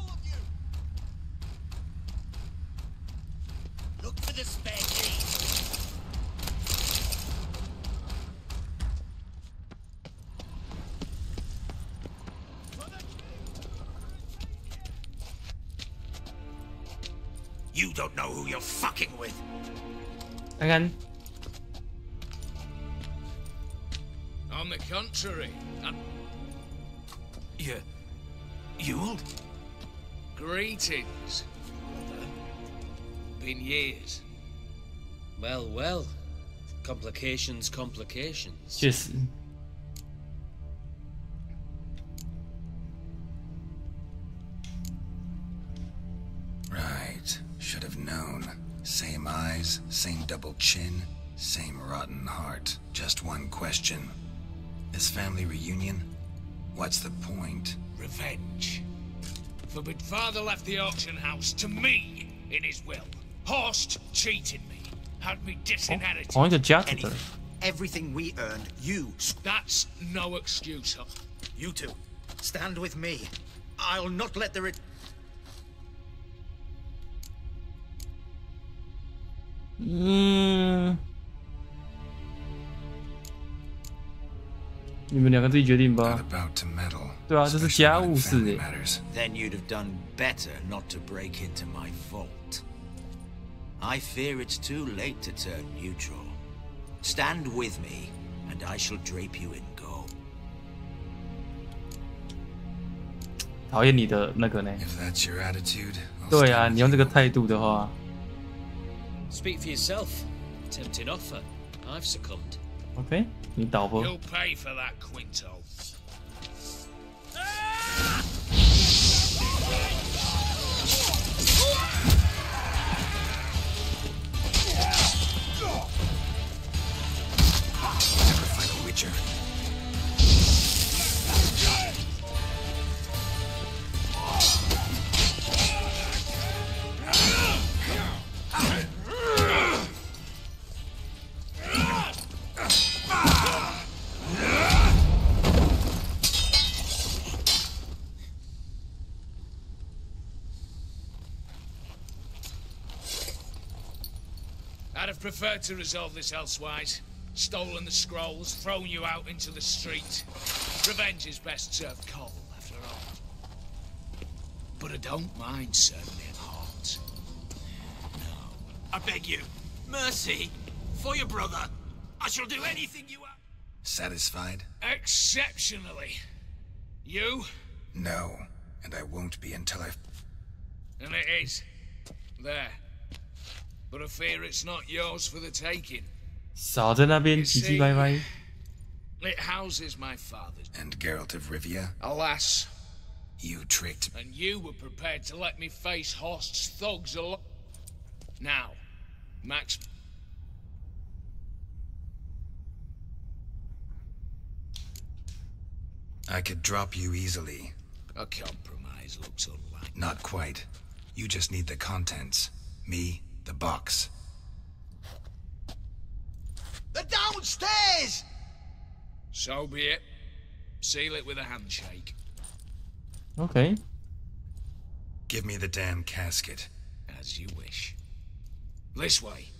[SPEAKER 7] Look for the spare key. You don't know who you're fucking with.
[SPEAKER 1] 看看，
[SPEAKER 21] On the contrary,
[SPEAKER 7] You?
[SPEAKER 21] greetings. Been years.
[SPEAKER 20] Well, well. Complications, complications.
[SPEAKER 1] 确实。
[SPEAKER 13] Right. Should have known. Same eyes, same double chin, same rotten heart. Just one question. This family reunion? What's the point?
[SPEAKER 21] Revenge. For my father left the auction house to me in his will. Horst cheated me. Had me disinherited.
[SPEAKER 1] 同一个家族的。
[SPEAKER 9] Everything we earned, you...
[SPEAKER 21] That's no excuse.
[SPEAKER 9] You two, stand with me. I'll not let the...
[SPEAKER 1] 你们两个自己决定吧。
[SPEAKER 13] About to meddle.
[SPEAKER 1] 对啊，这是家务事诶。
[SPEAKER 6] Then you'd have done better not to break into my vault. I fear it's too late to turn neutral. Stand with me, and I shall drape you in gold.
[SPEAKER 1] 讨厌你的那个呢？
[SPEAKER 13] If that's your attitude,
[SPEAKER 1] 对啊，你用这个态度的话。
[SPEAKER 20] Speak for yourself. Tempting offer. I've succumbed.
[SPEAKER 1] OK， 你倒吧。
[SPEAKER 21] You'll pay for that, Quinto.
[SPEAKER 13] Never fight a Witcher.
[SPEAKER 21] I'd have preferred to resolve this elsewise. Stolen the scrolls, thrown you out into the street. Revenge is best served cold, after all. But I don't mind serving it hot. No.
[SPEAKER 7] I beg you. Mercy. For your brother. I shall do anything you ask.
[SPEAKER 13] Satisfied?
[SPEAKER 21] Exceptionally. You?
[SPEAKER 13] No, and I won't be until I've...
[SPEAKER 21] And it is. There. But I fear it's not yours for the taking.
[SPEAKER 1] 少在那边唧唧歪歪。
[SPEAKER 21] It houses my father's.
[SPEAKER 13] And Geralt of Rivia?
[SPEAKER 21] Alas.
[SPEAKER 13] You tricked...
[SPEAKER 21] And you were prepared to let me face Horst's thugs alone. Now, Max...
[SPEAKER 13] I could drop you easily.
[SPEAKER 21] A compromise looks unlikely.
[SPEAKER 13] Not quite. You just need the contents. Me, the box.
[SPEAKER 4] They're downstairs!
[SPEAKER 21] So be it. Seal it with a handshake.
[SPEAKER 1] OK。
[SPEAKER 13] Give me the damn casket.
[SPEAKER 21] As you wish. This way.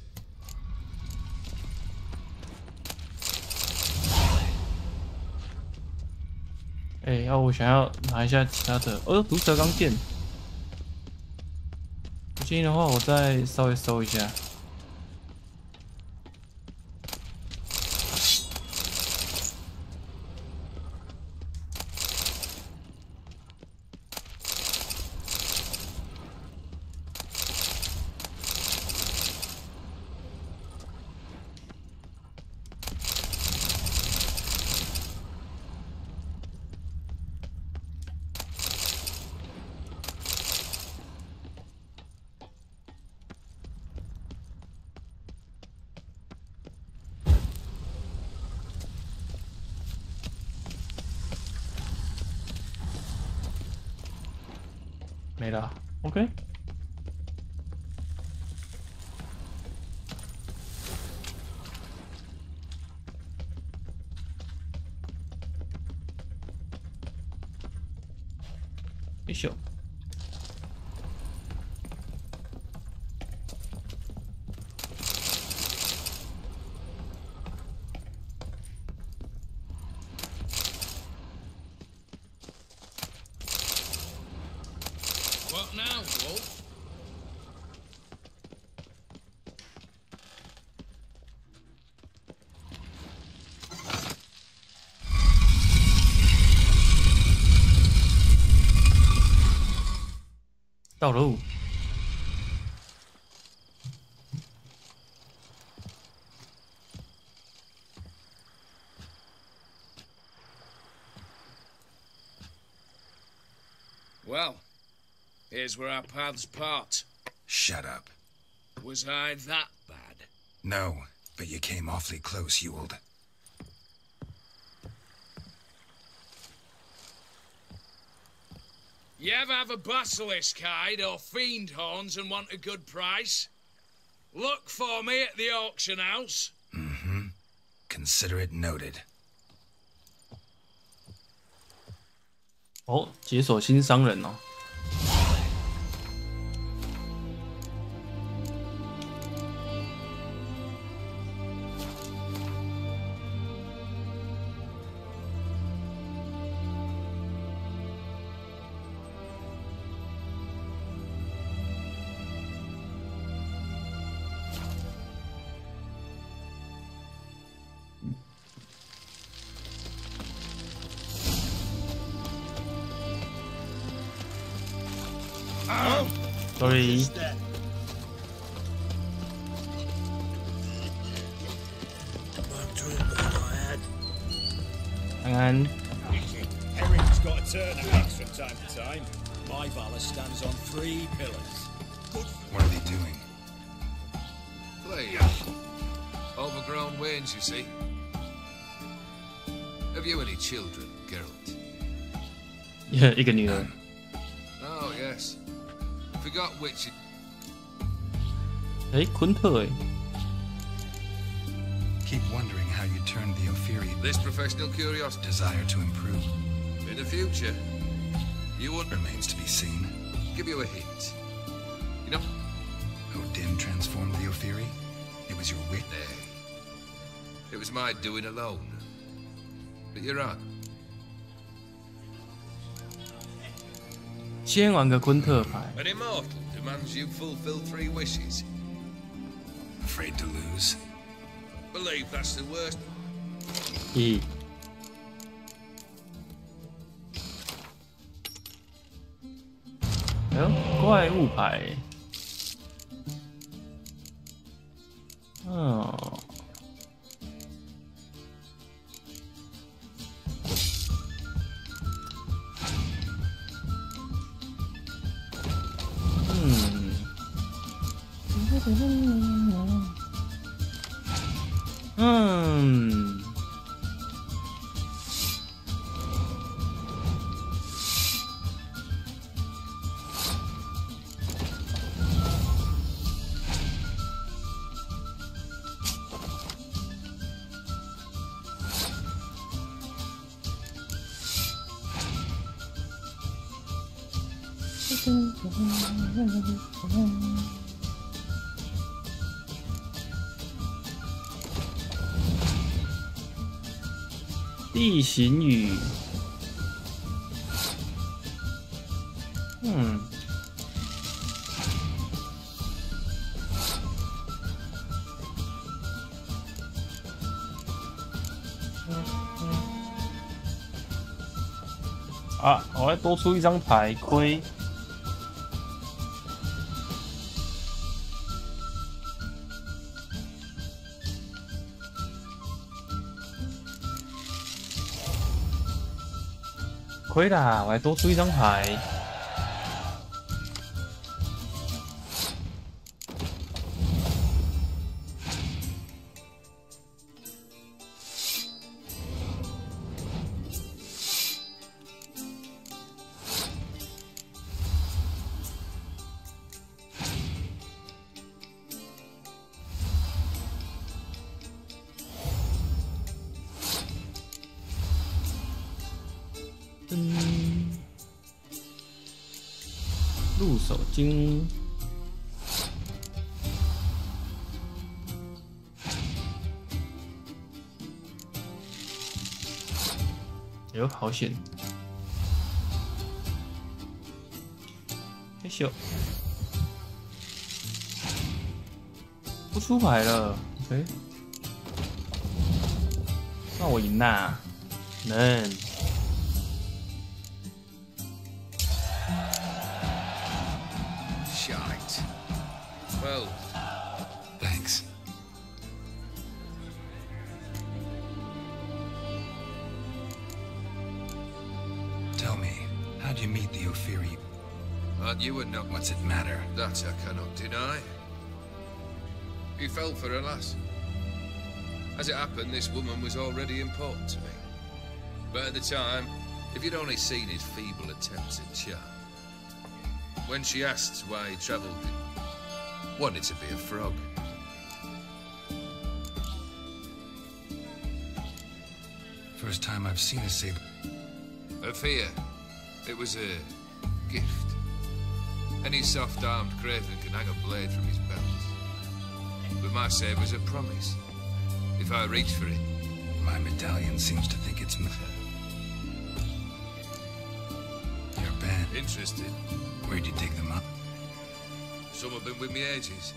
[SPEAKER 1] 哎，我想要拿一下其他的。哦，毒蛇钢剑。不建议的话，我再稍微搜一下。没了 ，OK。よいしょ。
[SPEAKER 21] What now, Wolf?
[SPEAKER 1] 到喽。
[SPEAKER 21] Well, here's where our paths part.
[SPEAKER 13] Shut up.
[SPEAKER 21] Was I that bad?
[SPEAKER 13] No, but you came awfully close, Ewald.
[SPEAKER 21] You ever have a basilisk hide or fiend horns and want a good price? Look for me at the auction house.
[SPEAKER 13] Mm-hmm. Consider it noted.
[SPEAKER 1] 哦，解锁新商人哦。Sorry. Hang on.
[SPEAKER 10] Herring's got a turn of mix from time to time. My valor stands on 3 pillars.
[SPEAKER 13] What are they doing?
[SPEAKER 5] Play. Overgrown wains, you see. Have you any children, Geralt?
[SPEAKER 1] Yeah, 一个女儿。
[SPEAKER 5] Oh, yes. Forgot which...
[SPEAKER 1] 哎，昆特哎。
[SPEAKER 13] Keep wondering how you turned the Ophiri.
[SPEAKER 5] This professional curiosity.
[SPEAKER 13] Desire to improve.
[SPEAKER 5] In the future, you would...
[SPEAKER 13] Remains to be seen.
[SPEAKER 5] Give you a hint. You know...
[SPEAKER 13] Odin transformed the Ophiri? It was your wit?
[SPEAKER 5] Nay. It was my doing alone. But you're right.
[SPEAKER 1] 先玩个昆特牌。
[SPEAKER 5] An immortal demands you fulfill 3 wishes.
[SPEAKER 13] Afraid to lose?
[SPEAKER 5] Believe that's the worst.
[SPEAKER 1] 咦。哎呦，怪物牌。哦。 嗯，地形雨，啊，我要多出一张牌，亏。 亏啦，我还多出一张牌。入手金。哎呦，好险！嘿咻，不出牌了。OK， 那我赢啦，能。
[SPEAKER 5] Shite. Well,
[SPEAKER 13] thanks. Tell me, how'd you meet the Ophiri?
[SPEAKER 5] Aren't you a no?
[SPEAKER 13] What's it matter?
[SPEAKER 5] That I cannot deny. You fell for a lass. As it happened, this woman was already important to me. But at the time, if you'd only seen his feeble attempts at charm. When she asked why he travelled, he wanted to be a frog.
[SPEAKER 13] First time I've seen a sailor.
[SPEAKER 5] A fear. It was a gift. Any soft-armed craven can hang a blade from his belt. But my save was a promise. If I reach for it.
[SPEAKER 13] My medallion seems to think it's me. You're bad.
[SPEAKER 5] Interested.
[SPEAKER 13] Where'd you dig them up?
[SPEAKER 5] Some have been with me ages.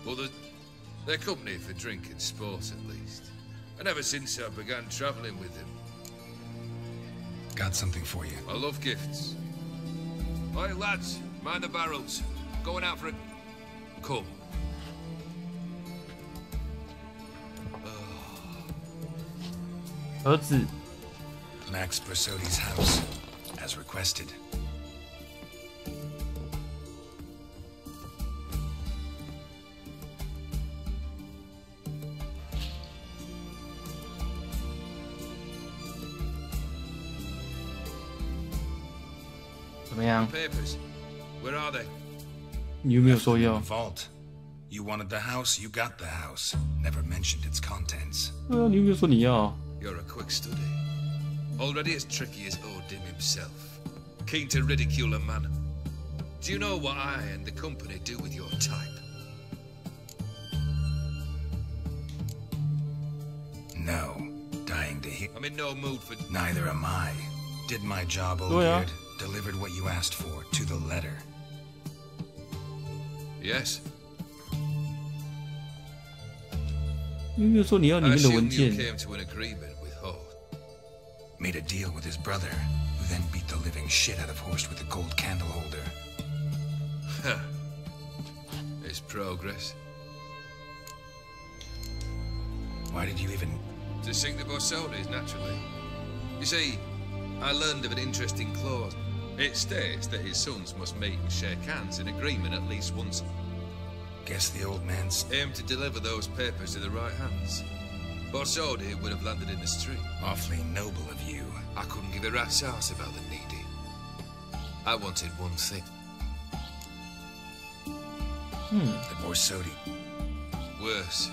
[SPEAKER 5] Others, they're company for drink and sport at least. And ever since I began travelling with them.
[SPEAKER 13] Got something for you.
[SPEAKER 5] I love gifts. Oi, lads, mind the barrels. Going out for a... Come.
[SPEAKER 13] Max Brasodi's house, as requested.
[SPEAKER 5] Papers. Where are they?
[SPEAKER 1] 你有没有说要？
[SPEAKER 13] Vault. You wanted the house, you got the house. Never mentioned its contents.
[SPEAKER 1] 对啊，你有没有说你要？
[SPEAKER 5] You're a quick study. Already as tricky as Odin himself. Keen to ridicule a man. Do you know what I and the company do with your type?
[SPEAKER 13] No. Dying to hear.
[SPEAKER 5] I'm in no mood for...
[SPEAKER 13] Neither am I. Did my job, old beard. Delivered what you asked for, to the letter.
[SPEAKER 5] Yes.
[SPEAKER 1] 你有没有说你要里面的文件？
[SPEAKER 5] I assume you came to an agreement with Horde.
[SPEAKER 13] Made a deal with his brother, who then beat the living shit out of Horst with a gold candle holder.
[SPEAKER 5] Huh. It's progress.
[SPEAKER 13] Why did you even...
[SPEAKER 5] To sink the Borsodis, naturally. You see, I learned of an interesting clause. It states that his sons must meet and shake hands in agreement at least once.
[SPEAKER 13] Guess the old man's...
[SPEAKER 5] Aim to deliver those papers to the right hands. Borsodi would have landed in the street.
[SPEAKER 13] Awfully noble of you.
[SPEAKER 5] I couldn't give a rat's ass about the needy. I wanted one thing.
[SPEAKER 13] The Borsodi.
[SPEAKER 5] Worse.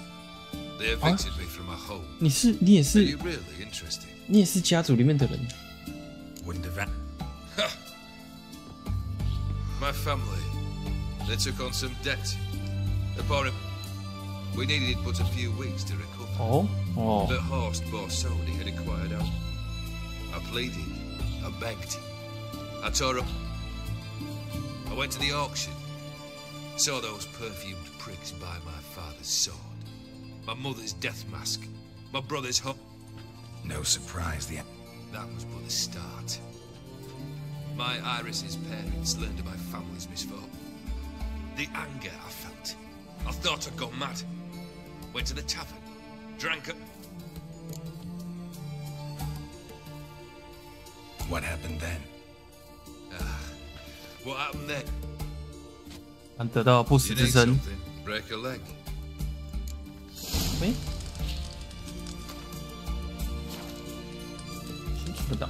[SPEAKER 5] They evicted me from my home.
[SPEAKER 1] 你也是
[SPEAKER 5] Are you really interested?
[SPEAKER 1] 你也是家族里面的人。
[SPEAKER 13] Wouldn't have...
[SPEAKER 5] My family, they took on some debt. Upon it, we needed but a few weeks to recover. But Horst Borsodi had acquired out. I pleaded, I begged, I tore up. I went to the auction, saw those perfumed pricks buy my father's sword, my mother's death mask, my brother's hut.
[SPEAKER 13] No surprise,
[SPEAKER 5] That was but the start. My Iris's parents learned of my family's misfortune. The anger I felt. I thought I'd gone mad. Went to the tavern, drank a...
[SPEAKER 13] What happened then?
[SPEAKER 5] What happened then?
[SPEAKER 1] 他得到不死之身。
[SPEAKER 5] Break a leg.
[SPEAKER 1] 哎，清楚的到。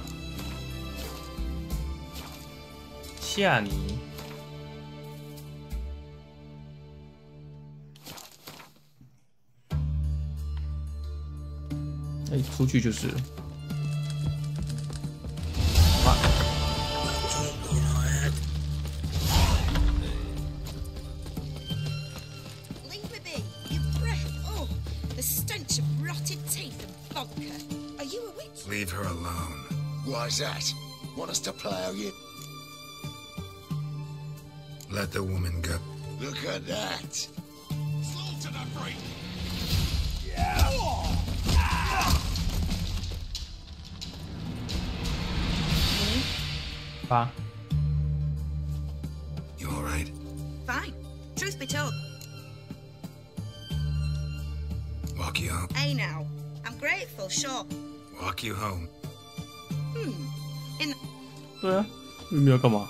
[SPEAKER 1] 吓你！哎，出去就是了。好吧。
[SPEAKER 4] Are you a witch?
[SPEAKER 13] Leave her alone.
[SPEAKER 4] Why's that? Want us to plough you?
[SPEAKER 13] Let the woman go.
[SPEAKER 4] Look at that.
[SPEAKER 10] Slaughter the freak!8.
[SPEAKER 13] You all right?
[SPEAKER 8] Fine. Truth be told.
[SPEAKER 13] Walk you home.
[SPEAKER 8] Hey now. I'm grateful, sure.
[SPEAKER 13] Walk you home.
[SPEAKER 8] In
[SPEAKER 1] 对啊，你们要干嘛？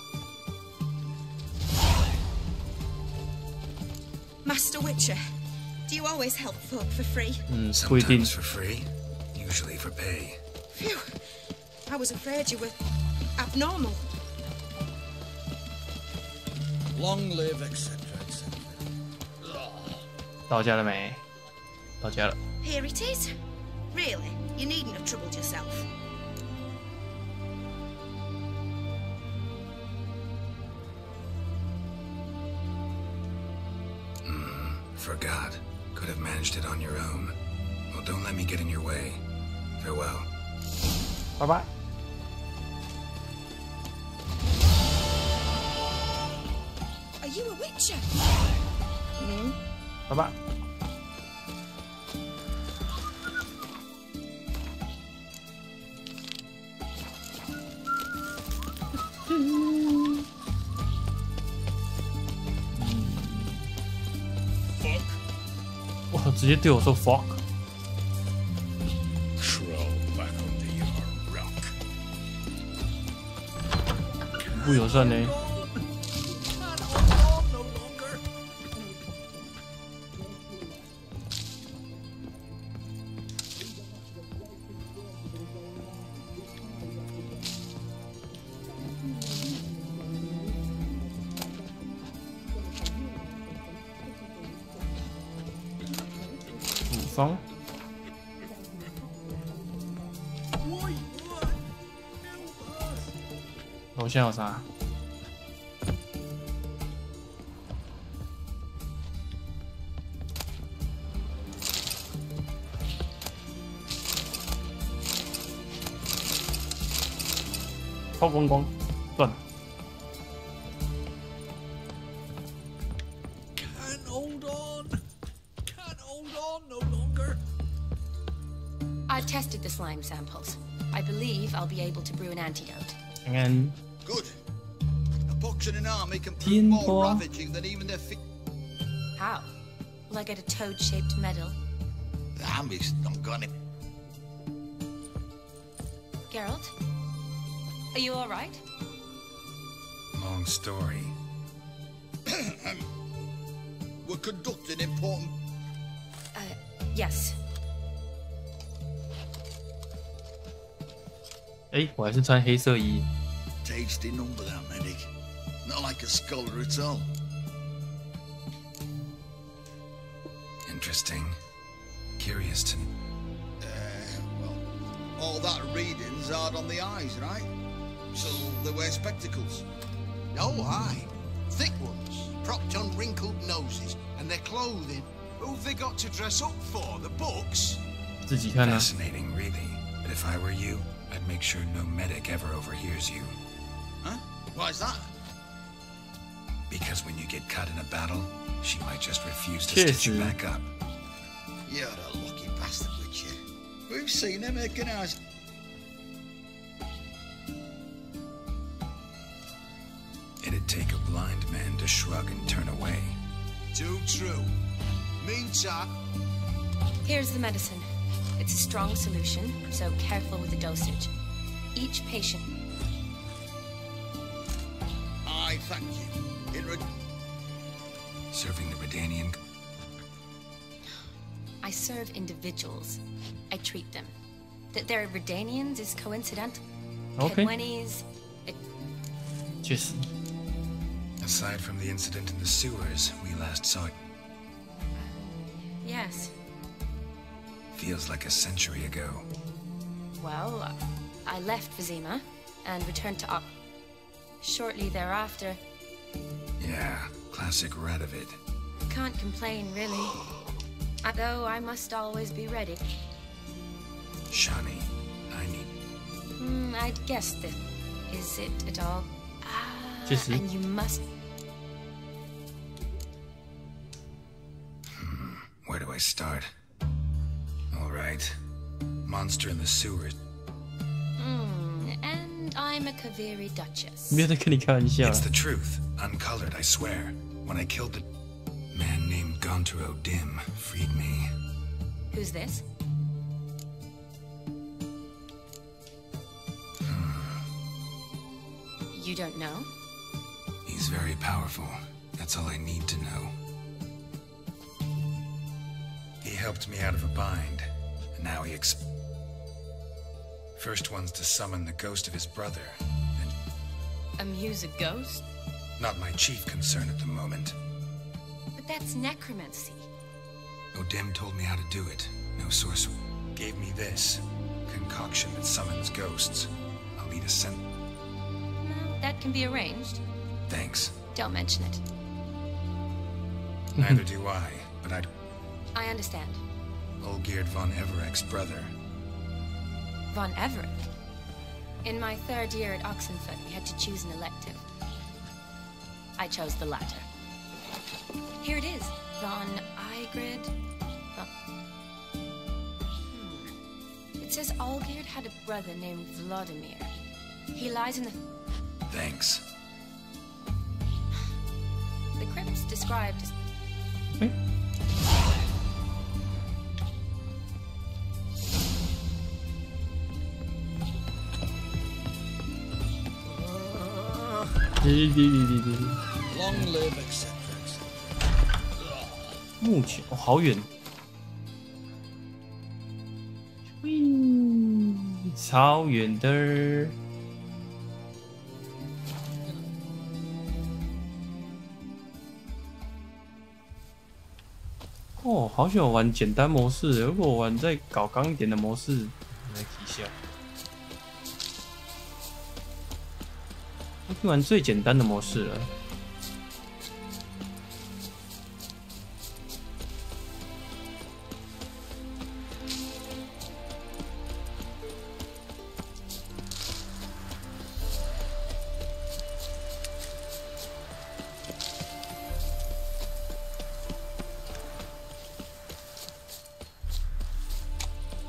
[SPEAKER 8] Master Witcher, do you always help folk for free?
[SPEAKER 1] 不一定。
[SPEAKER 13] Sometimes for free, usually for pay.
[SPEAKER 8] Phew. I was afraid you were abnormal.
[SPEAKER 4] Long live, etc., etc.
[SPEAKER 1] 到家了没？到家了。
[SPEAKER 8] Here it is. Really, you needn't have troubled yourself.
[SPEAKER 13] Forgot. Could have managed it on your own. Well, don't let me get in your way. Farewell.
[SPEAKER 1] 拜拜。
[SPEAKER 8] Are you a witcher?
[SPEAKER 1] 拜拜。 哇，直接对我说 fuck。
[SPEAKER 10] Crawl back under your rock.
[SPEAKER 1] 不友善呢。 方，楼下有啥？抛光光，断。
[SPEAKER 4] Can't hold on. Can't hold on no longer.
[SPEAKER 22] I've tested the slime samples. I believe I'll be able to brew an antidote.
[SPEAKER 1] And
[SPEAKER 4] Good. A box and an army can prove more ravaging than even their feet.
[SPEAKER 22] How? Will I get a toad-shaped medal?
[SPEAKER 4] The army's not gonna.
[SPEAKER 22] Geralt? Are you all right?
[SPEAKER 13] Long story.
[SPEAKER 4] We're conducting important.
[SPEAKER 22] Yes.
[SPEAKER 1] 哎，我还是穿黑色衣。
[SPEAKER 4] Tasty number, that medic. Not like a scholar at all.
[SPEAKER 13] Interesting. Curious to...
[SPEAKER 4] Well, all that reading's hard on the eyes, right? So they wear spectacles.
[SPEAKER 9] Oh, aye. Thick ones, propped on wrinkled noses, and their clothing. Who've they got to dress up for? The books?
[SPEAKER 1] 自己看啊。
[SPEAKER 13] Fascinating, really. But if I were you, I'd make sure no medic ever overhears you.
[SPEAKER 4] Huh? Why's that?
[SPEAKER 13] Because when you get caught in a battle, she might just refuse to stitch you back up.
[SPEAKER 4] You're a lucky bastard, Witcher. We've seen her making ours.
[SPEAKER 13] It'd take a blind man to shrug and turn away.
[SPEAKER 9] Too true. Meantime...
[SPEAKER 22] Here's the medicine. It's a strong solution, so careful with the dosage. Each patient...
[SPEAKER 4] I thank you. In
[SPEAKER 13] Serving the Redanian...
[SPEAKER 22] I serve individuals. I treat them. That they're Redanians is coincidental.
[SPEAKER 1] Okay.
[SPEAKER 22] Kedwenis...
[SPEAKER 1] Just...
[SPEAKER 13] Aside from the incident in the sewers we last saw...
[SPEAKER 22] Yes.
[SPEAKER 13] Feels like a century ago.
[SPEAKER 22] Well, I left Vizima and returned to Ock. Shortly thereafter...
[SPEAKER 13] Yeah, classic Radovid.
[SPEAKER 22] Can't complain, really. Though I must always be ready.
[SPEAKER 13] Shani, I need...
[SPEAKER 22] I'd guess that. Is it at all? And you must...
[SPEAKER 13] Where do I start? Alright. Monster in the sewers.
[SPEAKER 22] And I'm a Kaviri Duchess.
[SPEAKER 13] It's the truth. Uncolored, I swear. When I killed the man named Gontaro Dim, freed me.
[SPEAKER 22] Who's this? You don't know?
[SPEAKER 13] He's very powerful. That's all I need to know. He helped me out of a bind, and now he first one's to summon the ghost of his brother, and...
[SPEAKER 22] Amuse a ghost?
[SPEAKER 13] Not my chief concern at the moment.
[SPEAKER 22] But that's necromancy.
[SPEAKER 13] Odim told me how to do it. No sorcerer. Gave me this concoction that summons ghosts. I'll need a scent.
[SPEAKER 22] Well, that can be arranged.
[SPEAKER 13] Thanks.
[SPEAKER 22] Don't mention it.
[SPEAKER 13] Neither do I, but
[SPEAKER 22] I understand.
[SPEAKER 13] Olgierd von Evereck's brother.
[SPEAKER 22] Von Everett? In my 3rd year at Oxenford, we had to choose an elective. I chose the latter. Here it is. Von Igrid. It says Olgierd had a brother named Vladimir. He lies in the...
[SPEAKER 13] Thanks.
[SPEAKER 22] The crypt's described as...
[SPEAKER 9] Long live, etc.
[SPEAKER 1] 目前哦，好远，超远的。哦，好喜欢玩简单模式。如果玩再搞刚一点的模式，来提一下。我已经玩最简单的模式了。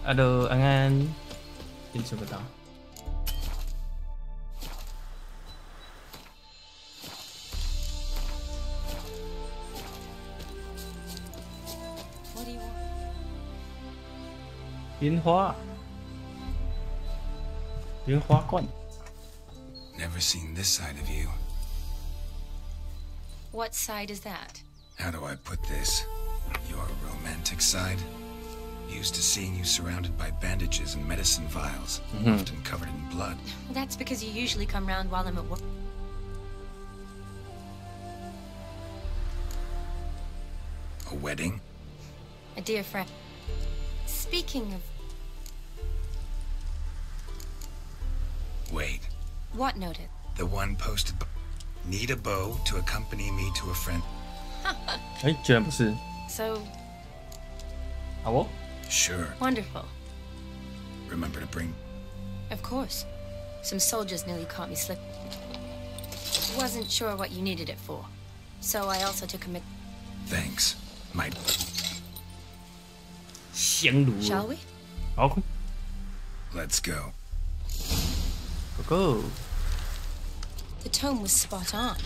[SPEAKER 1] Hello， 安安，坚持不到。莲花罐。
[SPEAKER 13] Never seen this side of you.
[SPEAKER 22] What side is that?
[SPEAKER 13] How do I put this? Your romantic side? Used to seeing you surrounded by bandages and medicine vials, often covered in blood.
[SPEAKER 22] Well, that's because you usually come round while I'm at work.
[SPEAKER 13] A wedding?
[SPEAKER 22] A dear friend. Speaking of...
[SPEAKER 13] Wait.
[SPEAKER 22] What noted?
[SPEAKER 13] The one posted... Need a bow to accompany me to a friend.
[SPEAKER 1] 哎，居然不是。
[SPEAKER 22] So...
[SPEAKER 1] 好哦。
[SPEAKER 13] Sure.
[SPEAKER 22] Wonderful.
[SPEAKER 13] Remember to bring...
[SPEAKER 22] Of course. Some soldiers nearly caught me slipping. Wasn't sure what you needed it for. So I also took a...
[SPEAKER 13] Thanks. Might...
[SPEAKER 22] Shall we?
[SPEAKER 1] 好。
[SPEAKER 13] Let's go.
[SPEAKER 1] Go.
[SPEAKER 22] The tome was spot on.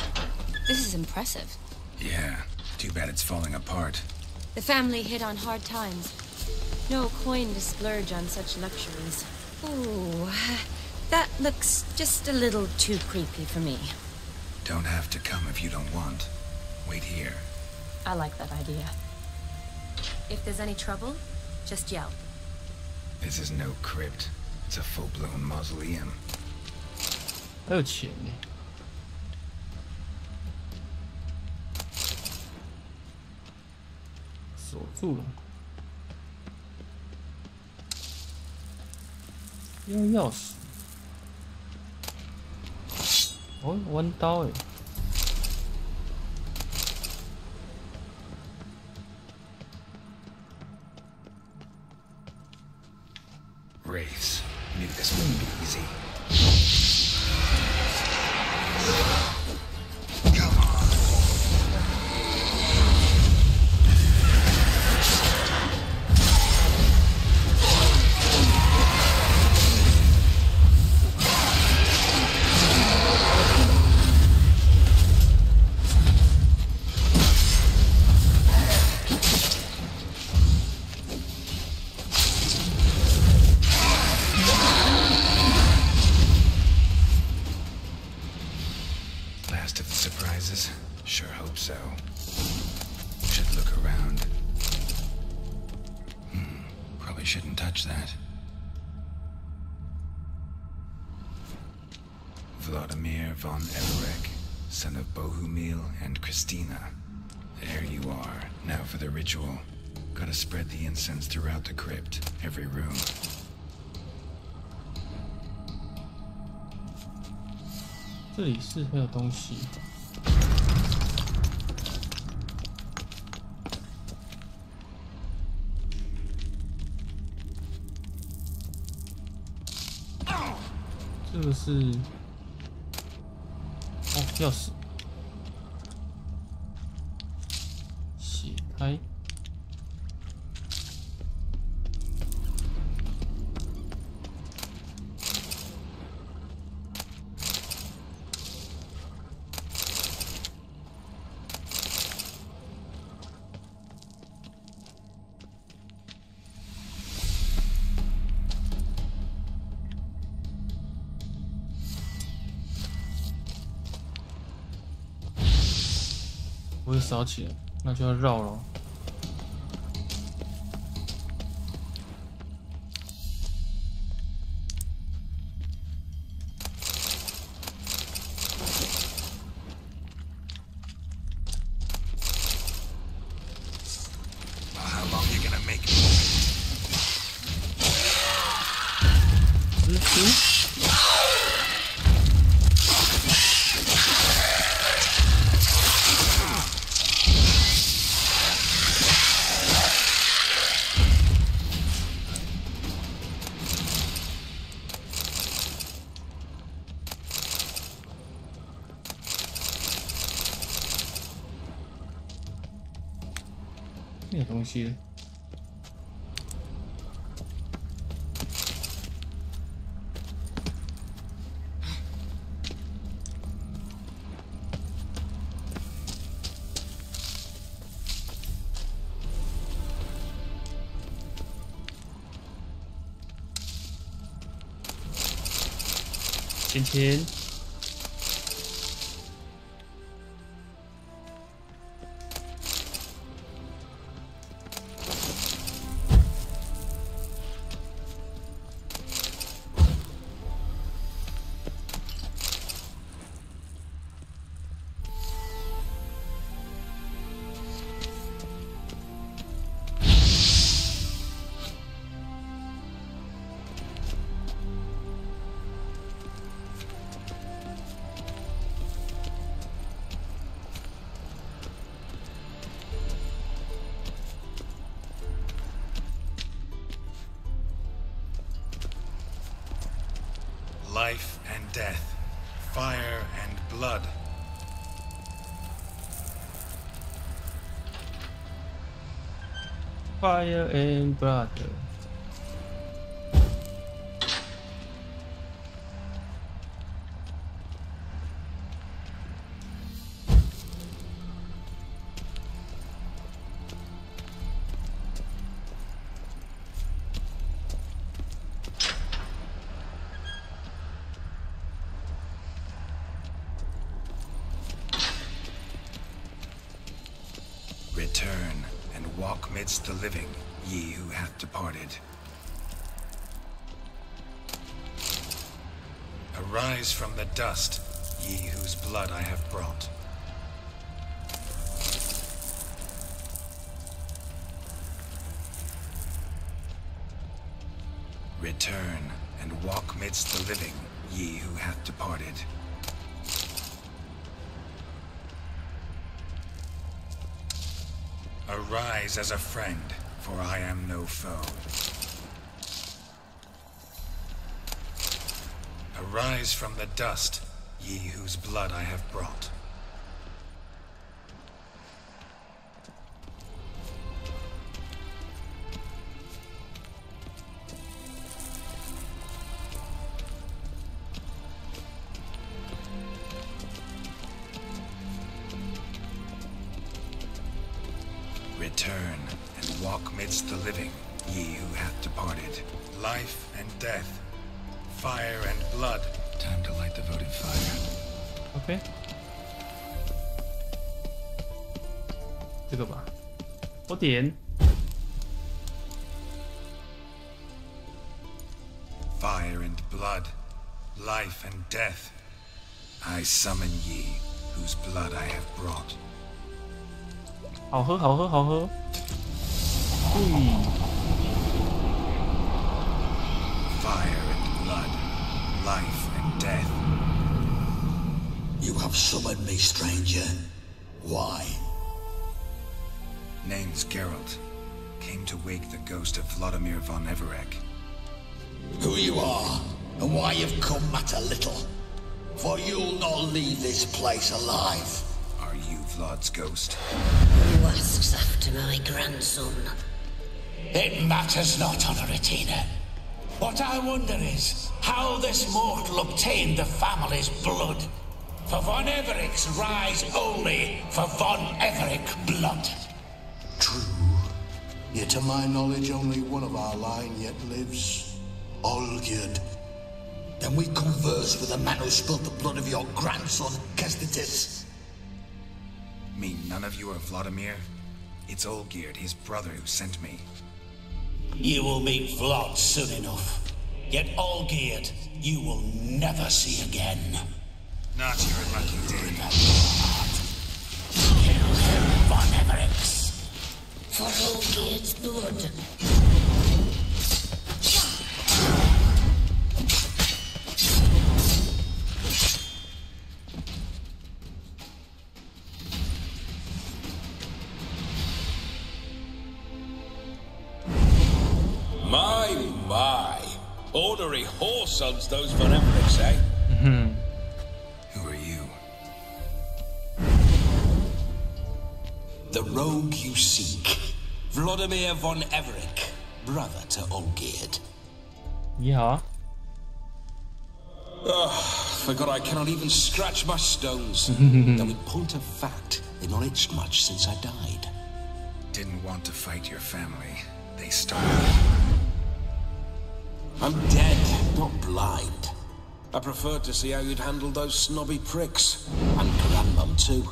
[SPEAKER 22] This is impressive.
[SPEAKER 13] Yeah. Too bad it's falling apart.
[SPEAKER 22] The family hit on hard times. No coin to splurge on such luxuries. Ooh, that looks just a little too creepy for me.
[SPEAKER 13] Don't have to come if you don't want. Wait here.
[SPEAKER 22] I like that idea. If there's any trouble, just yell.
[SPEAKER 13] This is no crypt. It's a full-blown mausoleum.
[SPEAKER 1] 还有钱呢。锁住了。要钥匙。哦，弯刀哎。
[SPEAKER 13] Wraiths. Knew this wouldn't be easy. Come on. Last of the surprises? Sure hope so. Should look around. Probably shouldn't touch that. Vladimir von Everek, son of Bohumil and Christina. There you are. Now for the ritual. Gotta spread the incense throughout the crypt, every room.
[SPEAKER 1] 这里是还有东西。这个是哦，钥匙，解开。不会烧起来，那就要绕了。
[SPEAKER 13] How long you gonna make me?
[SPEAKER 1] 没有东西了。钱钱。
[SPEAKER 13] Life and death, fire and blood.
[SPEAKER 1] Fire and blood.
[SPEAKER 13] Return and walk midst the living, ye who hath departed. Arise from the dust, ye whose blood I have brought. Return and walk midst the living, ye who hath departed. Arise as a friend, for I am no foe. Arise from the dust, ye whose blood I have brought. Return and walk midst the living, ye who hath departed. Life and death, fire and blood. Time to light the votive fire.
[SPEAKER 1] OK， 这个吧，我点。
[SPEAKER 13] Fire and blood, life and death. I summon ye, whose blood I have brought.
[SPEAKER 1] 好喝，好喝，好喝。
[SPEAKER 13] Fire and blood, life and death.
[SPEAKER 4] You have summoned me, stranger. Why?
[SPEAKER 13] Name's Geralt. Came to wake the ghost of Vladimir von Everec.
[SPEAKER 4] Who you are, and why you've come matter little. For you'll not leave this place alive.
[SPEAKER 13] Are you Vlad's ghost?
[SPEAKER 2] Who asks after my grandson?
[SPEAKER 7] It matters not, Honoratina. What I wonder is how this mortal obtained the family's blood. For von Everic's rise only for von Everec blood.
[SPEAKER 9] True. Yet to my knowledge, only one of our line yet lives. Olgierd.
[SPEAKER 4] Then we converse with the man who spilled the blood of your grandson, Kestitis.
[SPEAKER 13] Mean none of you are Vladimir? It's Olgierd, his brother, who sent me.
[SPEAKER 7] You will meet Vlad soon enough. Yet Olgierd, you will never see again.
[SPEAKER 13] Not your lucky day.
[SPEAKER 7] Kill him, von Everec.
[SPEAKER 2] For Olgierd's blood.
[SPEAKER 14] My. Ornery whoresons those von Everec, eh?
[SPEAKER 13] Who are you?
[SPEAKER 7] The rogue you seek. Vladimir von Everec, brother to Olgierd.
[SPEAKER 1] Yeah.
[SPEAKER 14] Forgot I cannot even scratch my stones. Though in point of fact, they've not itched much since I died.
[SPEAKER 13] Didn't want to fight your family. They started.
[SPEAKER 14] I'm dead, not blind. I preferred to see how you'd handle those snobby pricks. And Grandmum, too.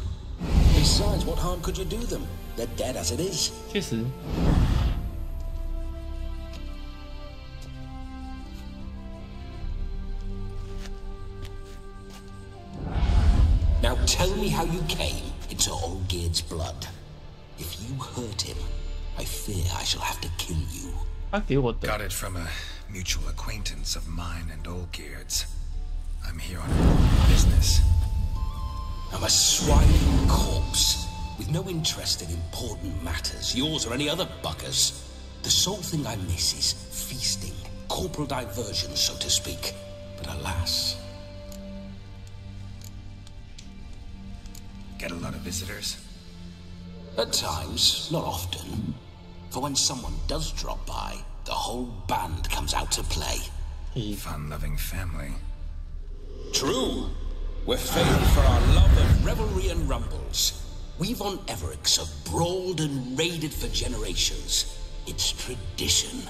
[SPEAKER 14] Besides, what harm could you do them? They're dead as it is.
[SPEAKER 1] 确实。
[SPEAKER 7] Now tell me how you came into Olgierd's blood. If you hurt him, I fear I shall have to kill you.
[SPEAKER 13] Got it from a mutual acquaintance of mine and Olgierd's. I'm here on important business.
[SPEAKER 7] I'm a swine corpse, with no interest in important matters, yours or any other buggers. The sole thing I miss is feasting, corporal diversion, so to speak. But alas...
[SPEAKER 13] Get a lot of visitors?
[SPEAKER 7] At times, not often. For when someone does drop by, the whole band comes out to play.
[SPEAKER 13] Fun-loving family.
[SPEAKER 7] True. We're famed for our love of revelry and rumbles. We von Everecs have brawled and raided for generations. It's tradition.